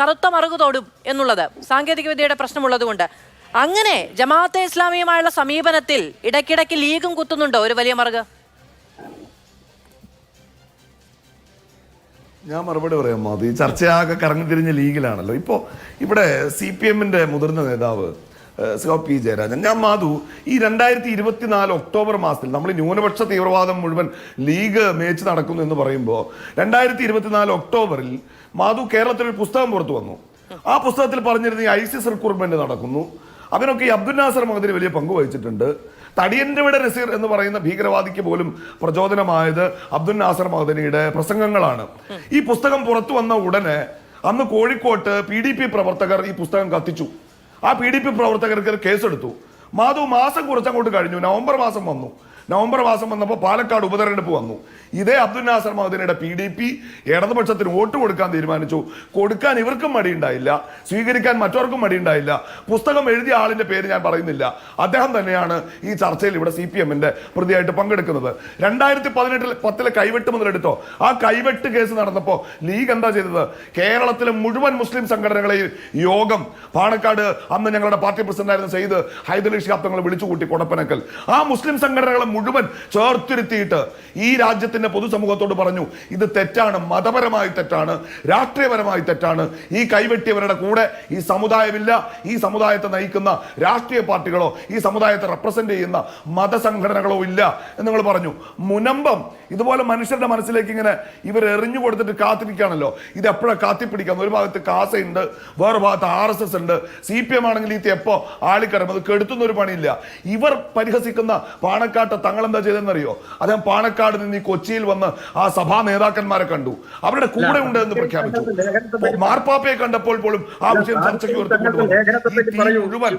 കറുത്ത മറുകു തോടും എന്നുള്ളത് സാങ്കേതിക വിദ്യയുടെ പ്രശ്നമുള്ളത് കൊണ്ട്. അങ്ങനെ ജമാഅത്തെ ഇസ്ലാമിയുമായുള്ള സമീപനത്തിൽ ഇടയ്ക്കിടയ്ക്ക് ലീഗും കുത്തുന്നുണ്ടോ ഒരു വലിയ മറുക്? ഞാൻ മറുപടി പറയാം മാധു. ഈ ചർച്ചയാകെ കറങ്ങി തിരിഞ്ഞ ലീഗിലാണല്ലോ ഇപ്പോൾ. ഇവിടെ CPM-ന്റെ മുതിർന്ന നേതാവ് പി ജയരാജൻ, ഞാൻ മാധു, ഈ 2024 ഒക്ടോബർ മാസത്തിൽ നമ്മൾ ന്യൂനപക്ഷ തീവ്രവാദം മുഴുവൻ ലീഗ് മേച്ച് നടക്കുന്നു എന്ന് പറയുമ്പോൾ 2024 ഒക്ടോബറിൽ മാധു കേരളത്തിൽ ഒരു പുസ്തകം പുറത്തു വന്നു. ആ പുസ്തകത്തിൽ പറഞ്ഞിരുന്ന ഈ ISIS റിക്രൂട്ട്മെന്റ് നടക്കുന്നു, അതിനൊക്കെ ഈ അബ്ദുൽ നാസർ മഹദിനി വലിയ പങ്ക് വഹിച്ചിട്ടുണ്ട്. തടിയന്റെ വിട നസീർ എന്ന് പറയുന്ന ഭീകരവാദിക്ക് പോലും പ്രചോദനമായത് അബ്ദുൽ നാസർ മഹദിനിയുടെ പ്രസംഗങ്ങളാണ്. ഈ പുസ്തകം പുറത്തു വന്ന ഉടനെ അന്ന് കോഴിക്കോട്ട് PDP പ്രവർത്തകർ ഈ പുസ്തകം കത്തിച്ചു. ആ PDP പ്രവർത്തകർക്ക് കേസെടുത്തു. മാധു, മാസം കുറച്ചങ്ങോട്ട് കഴിഞ്ഞു, നവംബർ മാസം വന്നു. നവംബർ മാസം വന്നപ്പോൾ പാലക്കാട് ഉപതെരഞ്ഞെടുപ്പ് വന്നു. ഇതേ അബ്ദുൽ നാസർ മഹദിനിയുടെ PDP ഇടതുപക്ഷത്തിന് വോട്ട് കൊടുക്കാൻ തീരുമാനിച്ചു. കൊടുക്കാൻ ഇവർക്കും മടിയുണ്ടായില്ല, സ്വീകരിക്കാൻ മറ്റവർക്കും മടിയുണ്ടായില്ല. പുസ്തകം എഴുതിയ ആളിന്റെ പേര് ഞാൻ പറയുന്നില്ല, അദ്ദേഹം തന്നെയാണ് ഈ ചർച്ചയിൽ ഇവിടെ CPM-ന്റെ പ്രതിയായിട്ട് പങ്കെടുക്കുന്നത്. 2018 കൈവെട്ട് മുതലെടുത്തോ. ആ കൈവെട്ട് കേസ് നടന്നപ്പോൾ ലീഗ് എന്താ ചെയ്തത്? കേരളത്തിലെ മുഴുവൻ മുസ്ലിം സംഘടനകളെയും യോഗം, പാണക്കാട് അന്ന് ഞങ്ങളുടെ പാർട്ടി പ്രസിഡന്റായിരുന്ന സെയ്ദ് ഹൈദരലി ശിഹാബ് തങ്ങൾ വിളിച്ചുകൂട്ടി കൊടപ്പനക്കൽ. ആ മുസ്ലിം സംഘടനകളെ മുഴുവൻ ചേർത്തിരുത്തിയിട്ട് ഈ രാജ്യത്തിന്റെ പൊതുസമൂഹത്തോട് പറഞ്ഞു, ഇത് തെറ്റാണ്, മതപരമായി തെറ്റാണ്, രാഷ്ട്രീയപരമായി തെറ്റാണ്. ഈ കൈവെട്ടിയവരുടെ കൂടെ ഈ സമുദായമില്ല, ഈ സമുദായത്തെ നയിക്കുന്ന രാഷ്ട്രീയ പാർട്ടികളോ ഈ സമുദായത്തെ റെപ്രസെന്റ് ചെയ്യുന്ന മതസംഘടനകളോ ഇല്ല എന്ന് നിങ്ങൾ പറഞ്ഞു. മുനമ്പം ഇതുപോലെ മനുഷ്യരുടെ മനസ്സിലേക്ക് ഇങ്ങനെ ഇവർ എറിഞ്ഞു കൊടുത്തിട്ട് കാത്തിരിക്കുകയാണല്ലോ. ഇത് എപ്പോഴാണ് കാത്തിപ്പിടിക്കുന്നത്? ഒരു ഭാഗത്ത് കാസയുണ്ട്, വേറെ ഭാഗത്ത് RSS ഉണ്ട്. CPM ആണെങ്കിൽ ഇത് എപ്പോ ആളിക്കറം, അത് കെടുത്തുന്ന ഒരു പണിയില്ല. ഇവർ പരിഹസിക്കുന്ന പാണക്കാട്ട് തങ്ങൾ എന്താ ചെയ്തെന്നറിയോ? അദ്ദേഹം പാണക്കാട് നിന്ന് ഈ കൊച്ചിയിൽ വന്ന് ആ സഭാ നേതാക്കന്മാരെ കണ്ടു, അവരുടെ കൂടെ ഉണ്ട് എന്ന് പ്രഖ്യാപിച്ചു. മാർപ്പാപ്പയെ കണ്ടപ്പോൾ പോലും ആ വിഷയം ചർച്ചയ്ക്ക് മുഴുവൻ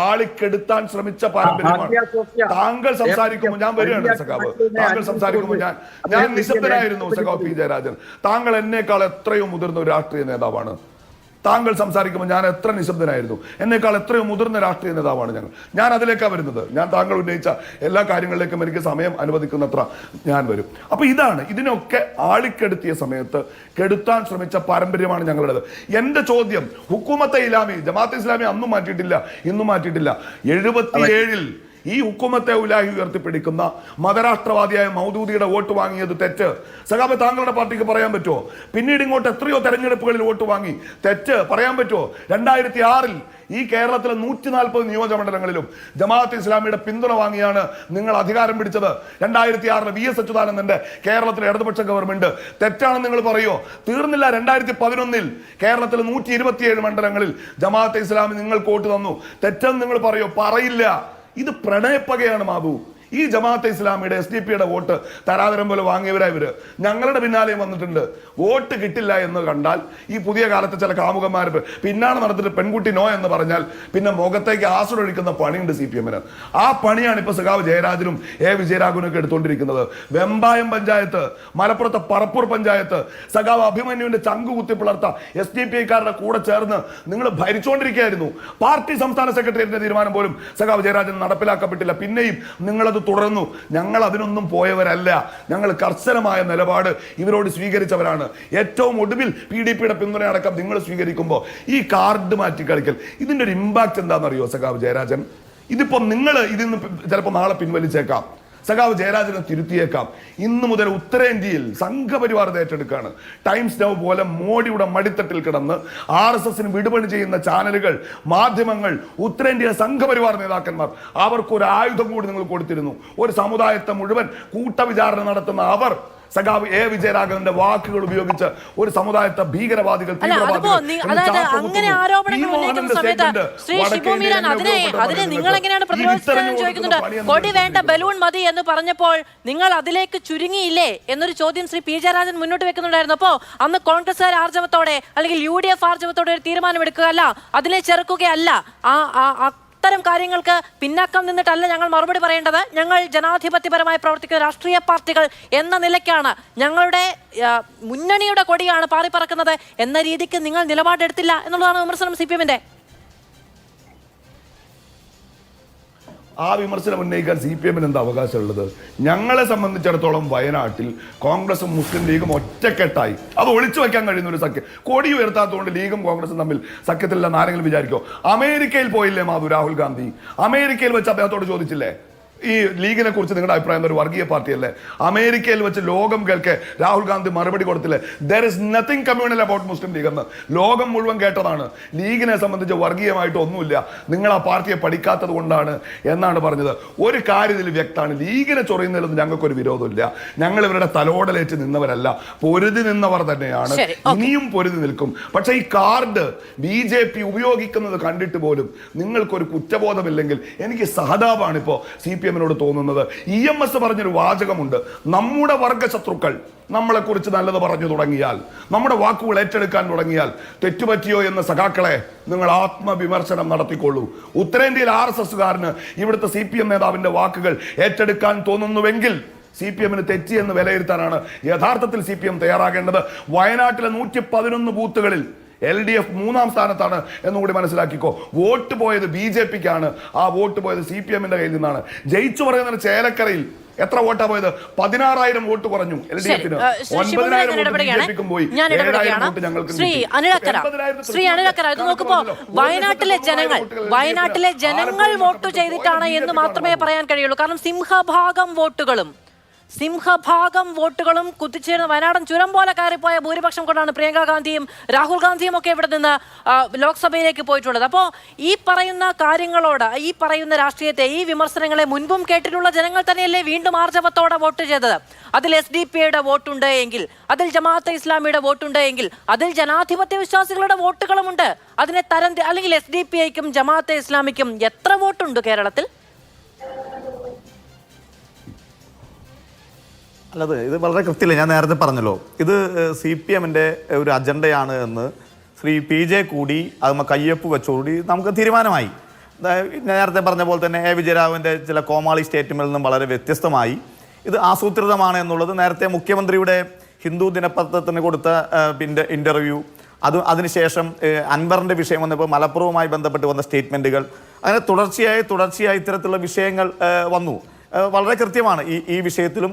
ആളിക്കെടുത്താൻ ശ്രമിച്ച പാരമ്പര്യമാണ്. താങ്കൾ സംസാരിക്കുമ്പോൾ ഞാൻ വരികയാണ് സഖാവ്, താങ്കൾ സംസാരിക്കുമ്പോൾ ഞാൻ നിശബ്ദനായിരുന്നു സഖാവ് പി ജയരാജൻ. താങ്കൾ എന്നേക്കാൾ എത്രയോ മുതിർന്ന ഒരു രാഷ്ട്രീയ നേതാവാണ്. താങ്കൾ സംസാരിക്കുമ്പോൾ ഞാൻ എത്ര നിശബ്ദനായിരുന്നു. എന്നേക്കാൾ എത്രയോ മുതിർന്ന രാഷ്ട്രീയ നേതാവാണ് ഞാൻ അതിലേക്കാണ് വരുന്നത്. ഞാൻ താങ്കൾ ഉന്നയിച്ച എല്ലാ കാര്യങ്ങളിലേക്കും എനിക്ക് സമയം അനുവദിക്കുന്നത്ര ഞാൻ വരും. അപ്പൊ ഇതാണ്, ഇതിനൊക്കെ ആളിക്കെടുത്തിയ സമയത്ത് കെടുത്താൻ ശ്രമിച്ച പാരമ്പര്യമാണ് ഞങ്ങളുടേത്. എന്റെ ചോദ്യം, ഹുക്കൂമത്തെ ഇസ്ലാമി, ജമാഅത്തെ ഇസ്ലാമി അന്നും മാറ്റിയിട്ടില്ല, ഇന്നും മാറ്റിയിട്ടില്ല. 77-ൽ ഈ ഹുക്കുമത്തെ ഉലാഹി ഉയർത്തിപ്പിടിക്കുന്ന മതരാഷ്ട്രവാദിയായ മൗദൂദിയുടെ വോട്ട് വാങ്ങിയത് തെറ്റ്. സഖാബെ, താങ്കളുടെ പാർട്ടിക്ക് പറയാൻ പറ്റുമോ? പിന്നീട് ഇങ്ങോട്ട് എത്രയോ തെരഞ്ഞെടുപ്പുകളിൽ വോട്ട് വാങ്ങി, തെറ്റ് പറയാൻ പറ്റുമോ? 2006-ൽ ഈ കേരളത്തിലെ 140 നിയോജകമണ്ഡലങ്ങളിലും ജമാഅത്തെ ഇസ്ലാമിയുടെ പിന്തുണ വാങ്ങിയാണ് നിങ്ങൾ അധികാരം പിടിച്ചത്. 2006-ൽ VS അച്യുതാനന്ദന്റെ കേരളത്തിലെ ഇടതുപക്ഷ ഗവൺമെന്റ് തെറ്റാണെന്ന് നിങ്ങൾ പറയോ? തീർന്നില്ല. 2011-ൽ കേരളത്തിലെ 127 മണ്ഡലങ്ങളിൽ ജമാഅത്തെ ഇസ്ലാമി നിങ്ങൾക്ക് വോട്ട് തന്നു. തെറ്റെന്ന് നിങ്ങൾ പറയോ? പറയില്ല. ഇത് പ്രണയപ്പകയാണ് മാധു. ഈ ജമാഅത്തെ ഇസ്ലാമിയുടെ SDP-യുടെ വോട്ട് തരാതരം പോലെ വാങ്ങിയവരായി ഇവര് ഞങ്ങളുടെ പിന്നാലെയും വന്നിട്ടുണ്ട്. വോട്ട് കിട്ടില്ല എന്ന് കണ്ടാൽ ഈ പുതിയ കാലത്തെ ചില കാമുകന്മാർ പിന്നാണ് നടത്തിട്ട് പെൺകുട്ടി നോ എന്ന് പറഞ്ഞാൽ പിന്നെ മുഖത്തേക്ക് ആസിഡ് ഒഴിക്കുന്ന പണിയുണ്ട് CPM-ന്. ആ പണിയാണ് ഇപ്പൊ സഖാവ് ജയരാജനും വിജയരാഘവനും ഒക്കെ എടുത്തുകൊണ്ടിരിക്കുന്നത്. വെമ്പായം പഞ്ചായത്ത്, മലപ്പുറത്തെ പറപ്പൂർ പഞ്ചായത്ത്, സഖാവ് അഭിമന്യുവിന്റെ ചങ്കു കുത്തിപ്പിളർത്ത SDPI-ക്കാരുടെ കൂടെ ചേർന്ന് നിങ്ങൾ ഭരിച്ചുകൊണ്ടിരിക്കുകയായിരുന്നു. പാർട്ടി സംസ്ഥാന സെക്രട്ടേറിയറ്റിന്റെ തീരുമാനം പോലും സഖാവ് ജയരാജൻ നടപ്പിലാക്കപ്പെട്ടില്ല. പിന്നെയും നിങ്ങളത് തുടർന്നു. ഞങ്ങൾ അതിനൊന്നും പോയവരല്ല. ഞങ്ങൾ കർശനമായ നിലപാട് ഇവരോട് സ്വീകരിച്ചവരാണ്. ഏറ്റവും ഒടുവിൽ PDP-യുടെ പിന്തുണ അടക്കം നിങ്ങൾ സ്വീകരിക്കുമ്പോൾ ഈ കാർഡ് മാറ്റി കളിക്കൽ, ഇതിന്റെ ഒരു ഇമ്പാക്ട് എന്താണെന്നറിയോ സഖാവ് ജയരാജൻ? ഇതിപ്പോ നിങ്ങൾ ഇതിൽ നിന്ന് ചിലപ്പോൾ നാളെ പിൻവലിച്ചേക്കാം. സഖാവ് ജയരാജനെ തിരുത്തിയേക്കാം. ഇന്നു മുതൽ ഉത്തരേന്ത്യയിൽ സംഘപരിവാർ ഏറ്റെടുക്കുകയാണ്. ടൈംസ് നൗ പോലെ മോഡിയുടെ മടിത്തട്ടിൽ കിടന്ന് RSSന് വിടുപണി ചെയ്യുന്ന ചാനലുകൾ, മാധ്യമങ്ങൾ, ഉത്തരേന്ത്യയിലെ സംഘപരിവാർ നേതാക്കന്മാർ, അവർക്കൊരു ആയുധം കൂടി നിങ്ങൾ കൊടുത്തിരുന്നു. ഒരു സമുദായത്തെ മുഴുവൻ കൂട്ടവിചാരണ നടത്തുന്ന അവർ സഖാവ് എ വിജയരാഘവന്റെ വാക്കുകൾ ഉപയോഗിച്ച് ഒരു സമുദായത്തെ ഭീകരവാദികൾ, അങ്ങനെ ആരോപണങ്ങൾ ഉന്നയിക്കുന്ന സമയത്ത് ശ്രീ ഷിബു മീരാൻ അതിനെ നിങ്ങൾ എങ്ങനെയാണ് പ്രതിരോധിച്ചതെന്ന് ചോദിക്കുന്നുണ്ട്. കൊടി വേണ്ട, ബലൂൺ മതി എന്ന് പറഞ്ഞപ്പോൾ നിങ്ങൾ അതിലേക്ക് ചുരുങ്ങിയില്ലേ എന്നൊരു ചോദ്യം ശ്രീ പി ജയരാജൻ മുന്നോട്ട് വെക്കുന്നുണ്ടായിരുന്നു. അപ്പോ അന്ന് കോൺഗ്രസ്സുകാർ ആർജവത്തോടെ അല്ലെങ്കിൽ UDF ആർജവത്തോടെ ഒരു തീരുമാനമെടുക്കുകയല്ല, അതിനെ ചെറുക്കുകയല്ല. അത്തരം കാര്യങ്ങൾക്ക് പിന്നാക്കം നിന്നിട്ടല്ല ഞങ്ങൾ മറുപടി പറയേണ്ടത്. ഞങ്ങൾ ജനാധിപത്യപരമായി പ്രവർത്തിക്കുന്ന രാഷ്ട്രീയ പാർട്ടികൾ എന്ന നിലയ്ക്കാണ്, ഞങ്ങളുടെ മുന്നണിയുടെ കൊടിയാണ് പാറിപ്പറക്കുന്നത് എന്ന രീതിക്ക് നിങ്ങൾ നിലപാടെടുത്തില്ല എന്നുള്ളതാണ് വിമർശനം CPM-ന്റെ. ആ വിമർശനം ഉന്നയിക്കാൻ CPM-ന് എന്താ അവകാശമുള്ളത്? ഞങ്ങളെ സംബന്ധിച്ചിടത്തോളം വയനാട്ടിൽ കോൺഗ്രസും മുസ്ലിം ലീഗും ഒറ്റക്കെട്ടായി, അത് ഒളിച്ചു വയ്ക്കാൻ കഴിയുന്ന ഒരു സഖ്യം. കൊടി ഉയർത്താത്തതുകൊണ്ട് ലീഗും കോൺഗ്രസും തമ്മിൽ സഖ്യത്തിലെന്ന് ആരെങ്കിലും വിചാരിക്കോ? അമേരിക്കയിൽ പോയില്ലേ രാഹുൽ ഗാന്ധി? അമേരിക്കയിൽ വെച്ച് അദ്ദേഹത്തോട് ചോദിച്ചില്ലേ ഈ ലീഗിനെ കുറിച്ച് നിങ്ങളുടെ അഭിപ്രായം? ഒരു വർഗീയ പാർട്ടിയല്ലേ? അമേരിക്കയിൽ വെച്ച് ലോകം കേൾക്കെ രാഹുൽ ഗാന്ധി മറുപടി കൊടുത്തില്ലേ? There is nothing communal about Muslim league എന്ന് ലോകം മുഴുവൻ കേട്ടതാണ്. ലീഗിനെ സംബന്ധിച്ച് വർഗീയമായിട്ട് ഒന്നുമില്ല, നിങ്ങൾ ആ പാർട്ടിയെ പഠിക്കാത്തത് കൊണ്ടാണ് എന്നാണ് പറഞ്ഞത്. ഒരു കാര്യത്തിൽ വ്യക്തമാണ്, ലീഗിനെ ചൊറിയുന്നതിലൊന്നും ഞങ്ങൾക്കൊരു വിരോധമില്ല. ഞങ്ങൾ ഇവരുടെ തലോടലേറ്റ് നിന്നവരല്ല, പൊരുതി നിന്നവർ തന്നെയാണ്, ഇനിയും പൊരുതി നിൽക്കും. പക്ഷേ ഈ കാർഡ് BJP ഉപയോഗിക്കുന്നത് കണ്ടിട്ട് പോലും നിങ്ങൾക്കൊരു കുറ്റബോധമില്ലെങ്കിൽ എനിക്ക് സഹതാപാണ് ഇപ്പോൾ CPM-നോട് തോന്നുന്നത്. EMS പറഞ്ഞൊരു വാചകമുണ്ട്, നമ്മുടെ വർഗശത്രുക്കൾ നമ്മളെക്കുറിച്ച് നല്ലത് പറഞ്ഞു തുടങ്ങിയാൽ, നമ്മുടെ വാക്കുകൾ ഏറ്റെടുക്കാൻ തുടങ്ങിയാൽ, തെറ്റുപറ്റിയോ എന്ന സഖാക്കളെ നിങ്ങൾ ആത്മവിമർശനം നടത്തിക്കൊള്ളൂ. ഉത്തരേന്ത്യയിൽ RSSകാരന് ഇവിടുത്തെ CPM നേതാവിന്റെ വാക്കുകൾ ഏറ്റെടുക്കാൻ തോന്നുന്നുവെങ്കിൽ CPM-ന് തെറ്റിയെന്ന് വിലയിരുത്താനാണ് യഥാർത്ഥത്തിൽ CPM തയ്യാറാകേണ്ടത്. വയനാട്ടിലെ 111 ബൂത്തുകളിൽ LDF 3-ാം സ്ഥാനത്താണ് എന്നുകൂടി മനസ്സിലാക്കിക്കോ. വോട്ട് പോയത് BJPക്കാണ്, ആ വോട്ട് പോയത് CPM-ന്റെ കയ്യിൽ നിന്നാണ്. ജയിച്ചു പറയുന്നത് ചേലക്കരയിൽ എത്ര വോട്ടാ പോയത്? 16,000 വോട്ട് കുറഞ്ഞു LDF-ന്, 9,000 വോട്ട് BJPക്കും പോയി, 7,000 വോട്ട് ഞങ്ങൾക്ക്. ശ്രീ അനിലക്കര, ഇത് നോക്കുമ്പോ വയനാട്ടിലെ ജനങ്ങൾ വോട്ട് ചെയ്തിട്ടാണ് എന്ന് മാത്രമേ പറയാൻ കഴിയുള്ളൂ. കാരണം സിംഹഭാഗം വോട്ടുകളും കുത്തിച്ചേർന്ന് വയനാടൻ ചുരം പോലെ കയറിപ്പോയ ഭൂരിപക്ഷം കൊണ്ടാണ് പ്രിയങ്ക ഗാന്ധിയും രാഹുൽ ഗാന്ധിയും ഒക്കെ ഇവിടെ നിന്ന് ലോക്സഭയിലേക്ക് പോയിട്ടുള്ളത്. അപ്പോൾ ഈ പറയുന്ന കാര്യങ്ങളോട്, ഈ പറയുന്ന രാഷ്ട്രീയത്തെ, ഈ വിമർശനങ്ങളെ മുൻപും കേട്ടിട്ടുള്ള ജനങ്ങൾ തന്നെയല്ലേ വീണ്ടും ആർജവത്തോടെ വോട്ട് ചെയ്തത്? അതിൽ SDP-യുടെ വോട്ടുണ്ട് എങ്കിൽ, അതിൽ ജമാഅത്തെ ഇസ്ലാമിയുടെ വോട്ടുണ്ട് എങ്കിൽ, അതിൽ ജനാധിപത്യ വിശ്വാസികളുടെ വോട്ടുകളുമുണ്ട്. അതിനെ അല്ലെങ്കിൽ SDP-ക്കും ജമാഅത്തെ ഇസ്ലാമിക്കും എത്ര വോട്ടുണ്ട് കേരളത്തിൽ? അല്ലത് ഇത് വളരെ കൃത്യമില്ല. ഞാൻ നേരത്തെ പറഞ്ഞല്ലോ, ഇത് CPM-ന്റെ ഒരു അജണ്ടയാണ് എന്ന് ശ്രീ PJ കൂടി അത് കയ്യൊപ്പ് വെച്ചോടി നമുക്ക് തീരുമാനമായി. നേരത്തെ പറഞ്ഞ പോലെ തന്നെ A വിജയരാഘവന്റെ ചില കോമാളി സ്റ്റേറ്റ്മെന്റിൽ നിന്നും വളരെ വ്യത്യസ്തമായി ഇത് ആസൂത്രിതമാണ് എന്നുള്ളത് നേരത്തെ മുഖ്യമന്ത്രിയുടെ ഹിന്ദു ദിനപത്രത്തിന് കൊടുത്ത ഇന്റർവ്യൂ, അതിനുശേഷം അൻവറിന്റെ വിഷയം വന്നപ്പോൾ മലപ്പുറവുമായി ബന്ധപ്പെട്ട് വന്ന സ്റ്റേറ്റ്മെന്റുകൾ, അങ്ങനെ തുടർച്ചയായി ഇത്തരത്തിലുള്ള വിഷയങ്ങൾ വന്നു. വളരെ കൃത്യമാണ് ഈ വിഷയത്തിലും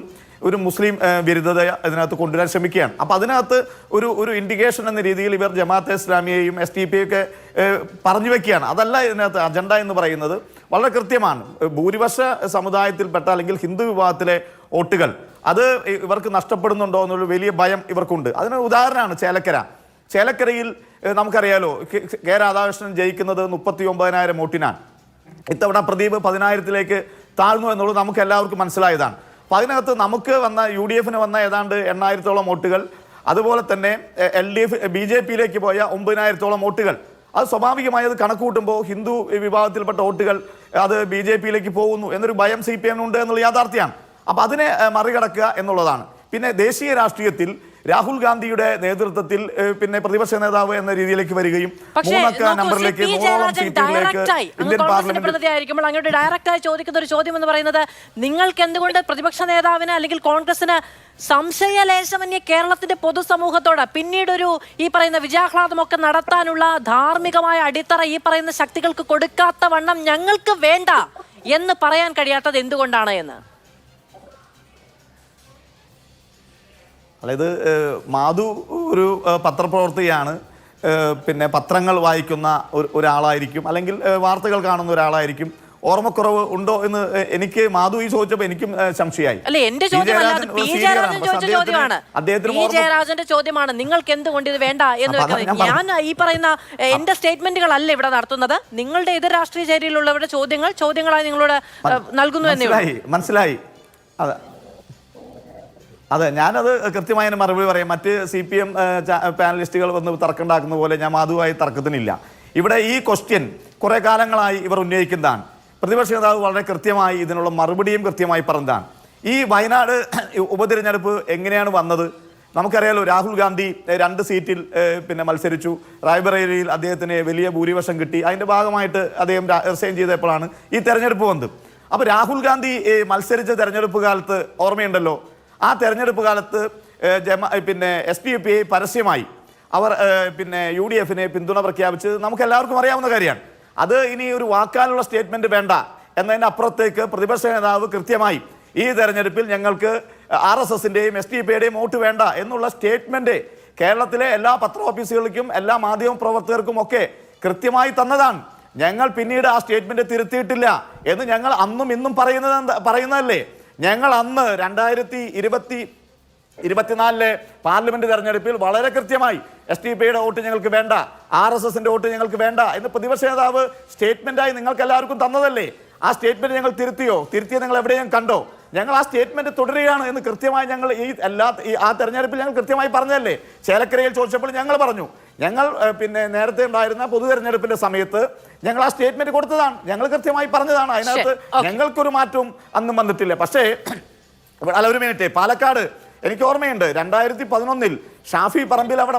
ഒരു മുസ്ലിം വിരുദ്ധത ഇതിനകത്ത് കൊണ്ടുവരാൻ ശ്രമിക്കുകയാണ്. അപ്പോൾ അതിനകത്ത് ഒരു ഇൻഡിക്കേഷൻ എന്ന രീതിയിൽ ഇവർ ജമാഅത്തെ ഇസ്ലാമിയെയും SDP-യൊക്കെ പറഞ്ഞു വെക്കുകയാണ്. അതല്ല ഇതിനകത്ത് അജണ്ട എന്ന് പറയുന്നത്. വളരെ കൃത്യമാണ്, ഭൂരിപക്ഷ സമുദായത്തിൽപ്പെട്ട അല്ലെങ്കിൽ ഹിന്ദു വിഭാഗത്തിലെ വോട്ടുകൾ അത് ഇവർക്ക് നഷ്ടപ്പെടുന്നുണ്ടോ എന്നൊരു വലിയ ഭയം ഇവർക്കുണ്ട്. അതിന് ഉദാഹരണമാണ് ചേലക്കരയിൽ നമുക്കറിയാലോ, K. രാധാകൃഷ്ണൻ ജയിക്കുന്നത് 39,000 വോട്ടിനാണ്. ഇത്തവണ പ്രദീപ് 10,000-ലേക്ക് താഴ്ന്നു എന്നുള്ളത് നമുക്ക് എല്ലാവർക്കും മനസ്സിലായതാണ്. അപ്പം അതിനകത്ത് നമുക്ക് വന്ന UDF-ന് വന്ന ഏതാണ്ട് 8,000-ഓളം വോട്ടുകൾ, അതുപോലെ തന്നെ BJP-യിലേക്ക് പോയ 9,000-ഓളം വോട്ടുകൾ, അത് സ്വാഭാവികമായി അത് കണക്ക് കൂട്ടുമ്പോൾ ഹിന്ദു വിഭാഗത്തിൽപ്പെട്ട വോട്ടുകൾ അത് BJP-യിലേക്ക് പോകുന്നു എന്നൊരു ഭയം CPM-നുണ്ട് എന്നുള്ള യാഥാർത്ഥ്യമാണ്. അപ്പം അതിനെ മറികടക്കുക എന്നുള്ളതാണ്. പിന്നെ ദേശീയ രാഷ്ട്രീയത്തിൽ രാഹുൽ ഗാന്ധിയുടെ നേതൃത്വത്തിൽ പിന്നെ പ്രതിപക്ഷ നേതാവ് എന്ന രീതിയിലേക്ക് വരികയും 3 നമ്പറിലേക്ക് ഇന്ത്യൻ പാർലമെന്റ് അങ്ങോട്ട് ഡയറക്റ്റായി ചോദിക്കുന്ന ഒരു ചോദ്യം എന്ന് പറയുന്നത്, നിങ്ങൾക്ക് എന്തുകൊണ്ട് പ്രതിപക്ഷ നേതാവിന് അല്ലെങ്കിൽ കോൺഗ്രസിന് സംശയലേശമന്യേ കേരളത്തിന്റെ പൊതുസമൂഹത്തോട് പിന്നീടൊരു ഈ പറയുന്ന വിജയാഹ്ലാദമൊക്കെ നടത്താനുള്ള ധാർമ്മികമായ അടിത്തറ ഈ പറയുന്ന ശക്തികൾക്ക് കൊടുക്കാത്ത വണ്ണം ഞങ്ങൾക്ക് വേണ്ട എന്ന് പറയാൻ കഴിയാത്തത് എന്തുകൊണ്ടാണ് എന്ന്? അതായത് മാധു ഒരു പത്രപ്രവർത്തകയാണ്, പിന്നെ പത്രങ്ങൾ വായിക്കുന്ന ഒരാളായിരിക്കും, അല്ലെങ്കിൽ വാർത്തകൾ കാണുന്ന ഒരാളായിരിക്കും. ഓർമ്മക്കുറവ് ഉണ്ടോ എന്ന് എനിക്ക് മാധു ഈ ചോദിച്ചപ്പോൾ എനിക്കും സംശയമായി. അല്ല, എന്റെ ചോദ്യമല്ല, പി ജയരാജൻ ചോദിച്ച ചോദ്യമാണ്. പി ജയരാജന്റെ ചോദ്യമാണ്, നിങ്ങൾക്ക് എന്തുകൊണ്ട് ഇത് വേണ്ട എന്ന് വെക്കുന്നത്. ഞാൻ ഈ പറയുന്ന എന്റെ സ്റ്റേറ്റ്മെന്റുകളല്ല ഇവിടെ നടത്തുന്നത്. നിങ്ങളുടെ എതിർ രാഷ്ട്രീയ ചേരിയിലുള്ളവരുടെ ചോദ്യങ്ങളായി നിങ്ങളോട് നൽകുന്നു എന്നേ. മനസ്സിലായി. അതെ, ഞാനത് കൃത്യമായി മറുപടി പറയാം. മറ്റ് CPM പാനലിസ്റ്റുകൾ വന്ന് തർക്കമുണ്ടാക്കുന്ന പോലെ ഞാൻ മാധുവായി തർക്കത്തിനില്ല. ഇവിടെ ഈ ക്വസ്റ്റ്യൻ കുറെ കാലങ്ങളായി ഇവർ ഉന്നയിക്കുന്നതാണ്. പ്രതിപക്ഷ നേതാവ് വളരെ കൃത്യമായി ഇതിനുള്ള മറുപടിയും കൃത്യമായി പറഞ്ഞതാണ്. ഈ വയനാട് ഉപതിരഞ്ഞെടുപ്പ് എങ്ങനെയാണ് വന്നത്? നമുക്കറിയാലോ, രാഹുൽ ഗാന്ധി 2 സീറ്റിൽ മത്സരിച്ചു. റായ്ബറേലിയിൽ അദ്ദേഹത്തിന് വലിയ ഭൂരിപക്ഷം കിട്ടി. അതിന്റെ ഭാഗമായിട്ട് അദ്ദേഹം റിസൈൻ ചെയ്തപ്പോഴാണ് ഈ തെരഞ്ഞെടുപ്പ് വന്നത്. അപ്പോൾ രാഹുൽ ഗാന്ധി മത്സരിച്ച തെരഞ്ഞെടുപ്പ് കാലത്ത് ഓർമ്മയുണ്ടല്ലോ, ആ തെരഞ്ഞെടുപ്പ് കാലത്ത് SDPI പരസ്യമായി അവർ UDF-നെ പിന്തുണ പ്രഖ്യാപിച്ച് നമുക്ക് എല്ലാവർക്കും അറിയാവുന്ന കാര്യമാണ്. അത് ഇനി ഒരു വാക്കാലുള്ള സ്റ്റേറ്റ്മെന്റ് വേണ്ട എന്നതിന് അപ്പുറത്തേക്ക് പ്രതിപക്ഷ നേതാവ് കൃത്യമായി ഈ തെരഞ്ഞെടുപ്പിൽ ഞങ്ങൾക്ക് RSSന്റെയും SDPIയുടെയും വോട്ട് വേണ്ട എന്നുള്ള സ്റ്റേറ്റ്മെന്റ് കേരളത്തിലെ എല്ലാ പത്ര ഓഫീസുകൾക്കും എല്ലാ മാധ്യമ പ്രവർത്തകർക്കും ഒക്കെ കൃത്യമായി തന്നതാണ്. ഞങ്ങൾ പിന്നീട് ആ സ്റ്റേറ്റ്മെന്റ് തിരുത്തിയിട്ടില്ല എന്ന് ഞങ്ങൾ അന്നും ഇന്നും പറയുന്നതല്ലേ. ഞങ്ങൾ അന്ന് 2024 പാർലമെന്റ് തെരഞ്ഞെടുപ്പിൽ വളരെ കൃത്യമായി SDPIയുടെ വോട്ട് ഞങ്ങൾക്ക് വേണ്ട, RSSന്റെ വോട്ട് ഞങ്ങൾക്ക് വേണ്ട എന്ന് പ്രതിപക്ഷ നേതാവ് സ്റ്റേറ്റ്മെന്റായി നിങ്ങൾക്ക് എല്ലാവർക്കും തന്നതല്ലേ. ആ സ്റ്റേറ്റ്മെന്റ് ഞങ്ങൾ തിരുത്തിയത് നിങ്ങൾ എവിടെയും കണ്ടോ? ഞങ്ങൾ ആ സ്റ്റേറ്റ്മെന്റ് തുടരുകയാണ് എന്ന് കൃത്യമായി ഞങ്ങൾ ആ തെരഞ്ഞെടുപ്പിൽ ഞങ്ങൾ കൃത്യമായി പറഞ്ഞതല്ലേ. ചേലക്കരയിൽ ചോദിച്ചപ്പോൾ ഞങ്ങൾ പറഞ്ഞു, ഞങ്ങൾ നേരത്തെ ഉണ്ടായിരുന്ന പൊതു തെരഞ്ഞെടുപ്പിന്റെ സമയത്ത് ഞങ്ങൾ ആ സ്റ്റേറ്റ്മെന്റ് കൊടുത്തതാണ്, ഞങ്ങൾ കൃത്യമായി പറഞ്ഞതാണ്. അതിനകത്ത് ഞങ്ങൾക്കൊരു മാറ്റവും അന്നും വന്നിട്ടില്ല. പക്ഷേ അല്ല, ഒരു മിനിറ്റ്, പാലക്കാട് എനിക്ക് ഓർമ്മയുണ്ട് 2011 ഷാഫി പറമ്പിൽ അവിടെ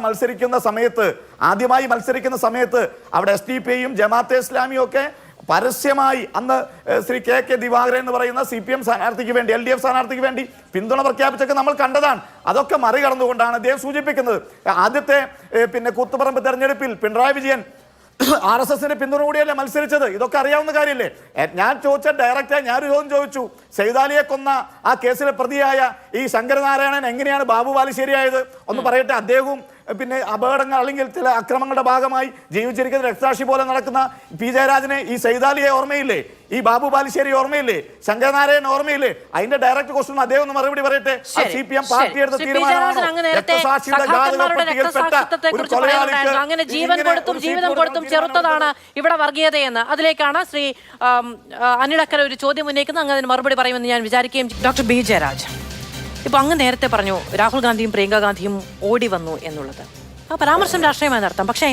ആദ്യമായി മത്സരിക്കുന്ന സമയത്ത് അവിടെ SDPIയും ജമാഅത്തെ ഇസ്ലാമിയും ഒക്കെ പരസ്യമായി അന്ന് ശ്രീ KK ദിവാകരൻ എന്ന് പറയുന്ന CPM സ്ഥാനാർത്ഥിക്ക് വേണ്ടി, LDF സ്ഥാനാർത്ഥിക്ക് വേണ്ടി പിന്തുണ പ്രഖ്യാപിച്ചൊക്കെ നമ്മൾ കണ്ടതാണ്. അതൊക്കെ മറികടന്നുകൊണ്ടാണ് അദ്ദേഹം സൂചിപ്പിക്കുന്നത്. ആദ്യത്തെ കൂത്തുപറമ്പ് തെരഞ്ഞെടുപ്പിൽ പിണറായി വിജയൻ RSSന്റെ പിന്തുണ കൂടിയല്ലേ മത്സരിച്ചത്. ഇതൊക്കെ അറിയാവുന്ന കാര്യമല്ലേ. ഞാൻ ചോദിച്ച ഡയറക്റ്റായി ഞാനൊരു ചോദ്യം ചോദിച്ചു, സൈതാലിയെ കൊന്ന ആ കേസിലെ പ്രതിയായ ഈ ശങ്കരനാരായണൻ എങ്ങനെയാണ് ബാബു ബാലുശ്ശേരിയായത്? ഒന്ന് പറയട്ടെ. അദ്ദേഹവും അപകടങ്ങൾ അല്ലെങ്കിൽ ചില അക്രമങ്ങളുടെ ഭാഗമായി ജീവിച്ചിരിക്കുന്ന രക്തസാക്ഷി പോലെ നടക്കുന്ന P ജയരാജനെ, ഈ സൈതാലിയെ ഓർമ്മയില്ലേ? ഈ ബാബു ബാലുശ്ശേരി ഓർമ്മയില്ലേ? ശങ്കരനാരായണൻ ഓർമ്മയില്ലേ? അതിന്റെ ഡയറക്റ്റ് ക്വസ്റ്റ്യൻ അദ്ദേഹം ഒന്ന് മറുപടി പറയട്ടെ. CPM പാർട്ടി എടുത്ത തീരുമാനമാണോ? രക്തസാക്ഷിയുടെ അങ്ങനെ ജീവൻ കൊടുത്തും ജീവിതം കൊടുത്തും ചെറുത്തതാണ് ഇവിടെ വർഗീയതയെന്ന്, അതിലേക്കാണ് ശ്രീ അനിലക്കര ഒരു ചോദ്യം ഉന്നയിക്കുന്നത്. അങ്ങനെ അതിന് മറുപടി പറയുമെന്ന് ഞാൻ വിചാരിക്കുകയും. ഡോക്ടർ B ജയരാജ്, ഇപ്പൊ അങ്ങ് നേരത്തെ പറഞ്ഞു രാഹുൽ ഗാന്ധിയും പ്രിയങ്ക ഗാന്ധിയും ഓടി വന്നു എന്നുള്ളത്. ആ പരാമർശം രാഷ്ട്രീയമായി നടത്താം, പക്ഷേ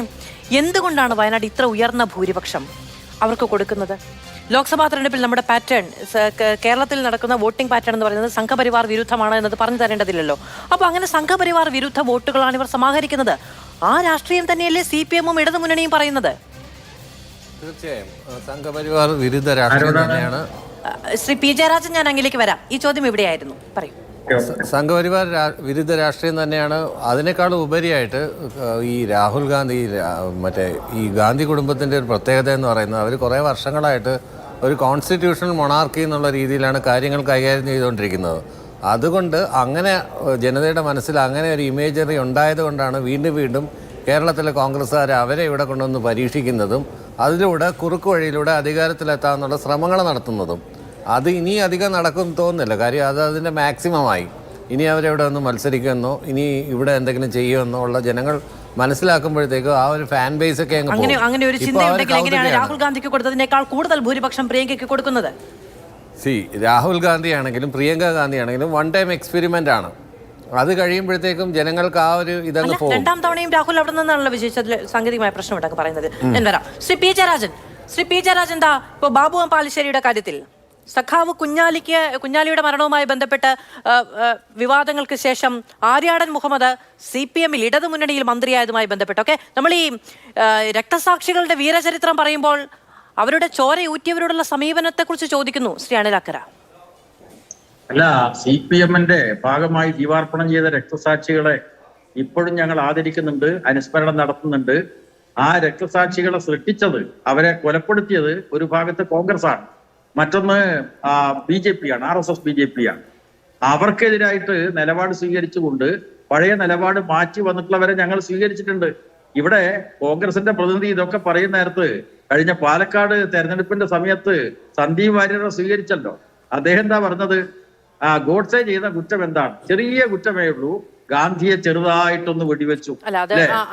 എന്തുകൊണ്ടാണ് വയനാട് ഇത്ര ഉയർന്ന ഭൂരിപക്ഷം അവർക്ക് കൊടുക്കുന്നത്? ലോക്സഭാ തെരഞ്ഞെടുപ്പിൽ നമ്മുടെ പാറ്റേൺ, കേരളത്തിൽ നടക്കുന്ന വോട്ടിംഗ് പാറ്റേൺ എന്ന് പറയുന്നത് സംഘപരിവാർ വിരുദ്ധമാണ് എന്നത് പറഞ്ഞു തരേണ്ടതില്ലല്ലോ. അപ്പോൾ അങ്ങനെ സംഘപരിവാർ വിരുദ്ധ വോട്ടുകളാണ് ഇവർ സമാഹരിക്കുന്നത്. ആ രാഷ്ട്രീയം തന്നെയല്ലേ CPM-ഉം ഇടതുമുന്നണിയും പറയുന്നത്? തീർച്ചയായും സംഘപരിവാർ വിരുദ്ധ രാഷ്ട്രീയം തന്നെയാണ്. ശ്രീ P ജയരാജൻ, ഞാൻ അങ്ങിലേക്ക് വരാം. ഈ ചോദ്യം ഇവിടെയായിരുന്നു, പറയൂ. സംഘപരിവാർ വിരുദ്ധ രാഷ്ട്രീയം തന്നെയാണ്. അതിനേക്കാളും ഉപരിയായിട്ട് ഈ രാഹുൽ ഗാന്ധി ഈ ഗാന്ധി കുടുംബത്തിൻ്റെ ഒരു പ്രത്യേകത എന്ന് പറയുന്നത് അവർ കുറേ വർഷങ്ങളായിട്ട് ഒരു കോൺസ്റ്റിറ്റ്യൂഷണൽ മൊണാർക്കി എന്നുള്ള രീതിയിലാണ് കാര്യങ്ങൾ കൈകാര്യം ചെയ്തുകൊണ്ടിരിക്കുന്നത്. അതുകൊണ്ട് അങ്ങനെ ജനതയുടെ മനസ്സിൽ അങ്ങനെ ഒരു ഇമേജറി ഉണ്ടായത് കൊണ്ടാണ് വീണ്ടും കേരളത്തിലെ കോൺഗ്രസ്സുകാർ അവരെ ഇവിടെ കൊണ്ടുവന്ന് പരീക്ഷിക്കുന്നതും അതിലൂടെ കുറുക്കു വഴിയിലൂടെ അധികാരത്തിലെത്താമെന്നുള്ള ശ്രമങ്ങൾ നടത്തുന്നതും. അത് ഇനി അധികം നടക്കും തോന്നുന്നില്ല. കാര്യം അതിൻ്റെ മാക്സിമമായി. ഇനി അവരെവിടെ ഒന്ന് മത്സരിക്കുമെന്നോ ഇനി ഇവിടെ എന്തെങ്കിലും ചെയ്യുമെന്നോ ഉള്ള ജനങ്ങൾ മനസ്സിലാക്കുമ്പോഴത്തേക്ക് ആ ഒരു ഫാൻ ബേസ് ഒക്കെ അങ്ങനെ ഒരു ചിന്തയുണ്ടെങ്കിൽ എങ്ങനെയാണ് രാഹുൽ ഗാന്ധിക്ക് കൊടുത്തതിനേക്കാൾ കൂടുതൽ ഭൂരിപക്ഷം പ്രിയങ്കയ്ക്ക് കൊടുക്കുന്നത്? രാഹുൽ ഗാന്ധി ആണെങ്കിലും പ്രിയങ്ക ഗാന്ധി ആണെങ്കിലും വൺ ടൈം എക്സ്പെരിമെന്റ് ആണ്. അത് കഴിയുമ്പോഴത്തേക്കും ജനങ്ങൾക്ക് ആ ഒരു ഇതങ്ങ് പോകും. 2ാം തവണയും രാഹുൽ അവിടെ നിന്നാണല്ലോ വിജയിച്ചതിൽ സാങ്കേതികമായ പ്രശ്നം ഇട്ടൊക്കെ പറയുന്നത്. ഞാൻ വരാം. ശ്രീ P ജയരാജൻ, എന്താ ഇപ്പോൾ ബാബു പാലിശ്ശേരിയുടെ കാര്യത്തിൽ സഖാവ് കുഞ്ഞാലിയുടെ മരണവുമായി ബന്ധപ്പെട്ട് വിവാദങ്ങൾക്ക് ശേഷം ആര്യാടൻ മുഹമ്മദ് CPM-ൽ ഇടതുമുന്നണിയിൽ മന്ത്രിയായതുമായി ബന്ധപ്പെട്ടൊക്കെ നമ്മൾ ഈ രക്തസാക്ഷികളുടെ വീരചരിത്രം പറയുമ്പോൾ അവരുടെ ചോര ഊറ്റിയവരോടുള്ള സമീപനത്തെക്കുറിച്ച് ചോദിക്കുന്നു ശ്രീ അനിലക്കര. അല്ല, CPM-ന്റെ ഭാഗമായി ജീവാർപ്പണം ചെയ്ത രക്തസാക്ഷികളെ ഇപ്പോഴും ഞങ്ങൾ ആദരിക്കുന്നുണ്ട്, അനുസ്മരണം നടത്തുന്നുണ്ട്. ആ രക്തസാക്ഷികളെ സൃഷ്ടിച്ചത്, അവരെ കൊലപ്പെടുത്തിയത് ഒരു ഭാഗത്ത് കോൺഗ്രസ് ആണ്, മറ്റൊന്ന് BJP ആണ്, RSS BJP ആണ്. അവർക്കെതിരായിട്ട് നിലപാട് സ്വീകരിച്ചുകൊണ്ട് പഴയ നിലപാട് മാറ്റി വന്നിട്ടുള്ളവരെ ഞങ്ങൾ സ്വീകരിച്ചിട്ടുണ്ട്. ഇവിടെ കോൺഗ്രസിന്റെ പ്രതിനിധി ഇതൊക്കെ പറയുന്ന നേരത്ത് കഴിഞ്ഞ പാലക്കാട് തെരഞ്ഞെടുപ്പിന്റെ സമയത്ത് സന്ദീപ് വാര്യരെ സ്വീകരിച്ചല്ലോ. അദ്ദേഹം എന്താ പറഞ്ഞത്? ഗോഡ്സെ ചെയ്ത കുറ്റം എന്താണ്? ചെറിയ കുറ്റമേ ഉള്ളൂ, ഗാന്ധിയെ ചെറുതായിട്ടൊന്ന് വെടിവെച്ചു. അല്ല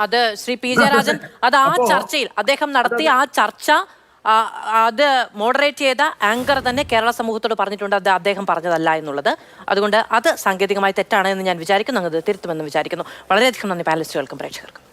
അത് ശ്രീ പി ജയരാജൻ അത് ആ ചർച്ചയിൽ അദ്ദേഹം നടത്തിയ ആ ചർച്ച അത് മോഡറേറ്റ് ചെയ്ത ആങ്കർ തന്നെ കേരള സമൂഹത്തോട് പറഞ്ഞിട്ടുണ്ട് അത് അദ്ദേഹം പറഞ്ഞതല്ല എന്നുള്ളത്. അതുകൊണ്ട് അത് സാങ്കേതികമായി തെറ്റാണ് എന്ന് ഞാൻ വിചാരിക്കുന്നു. അത് തിരുത്തുമെന്ന് വിചാരിക്കുന്നു. വളരെയധികം നന്ദി പാനലിസ്റ്റുകൾക്കും പ്രേക്ഷകർക്കും.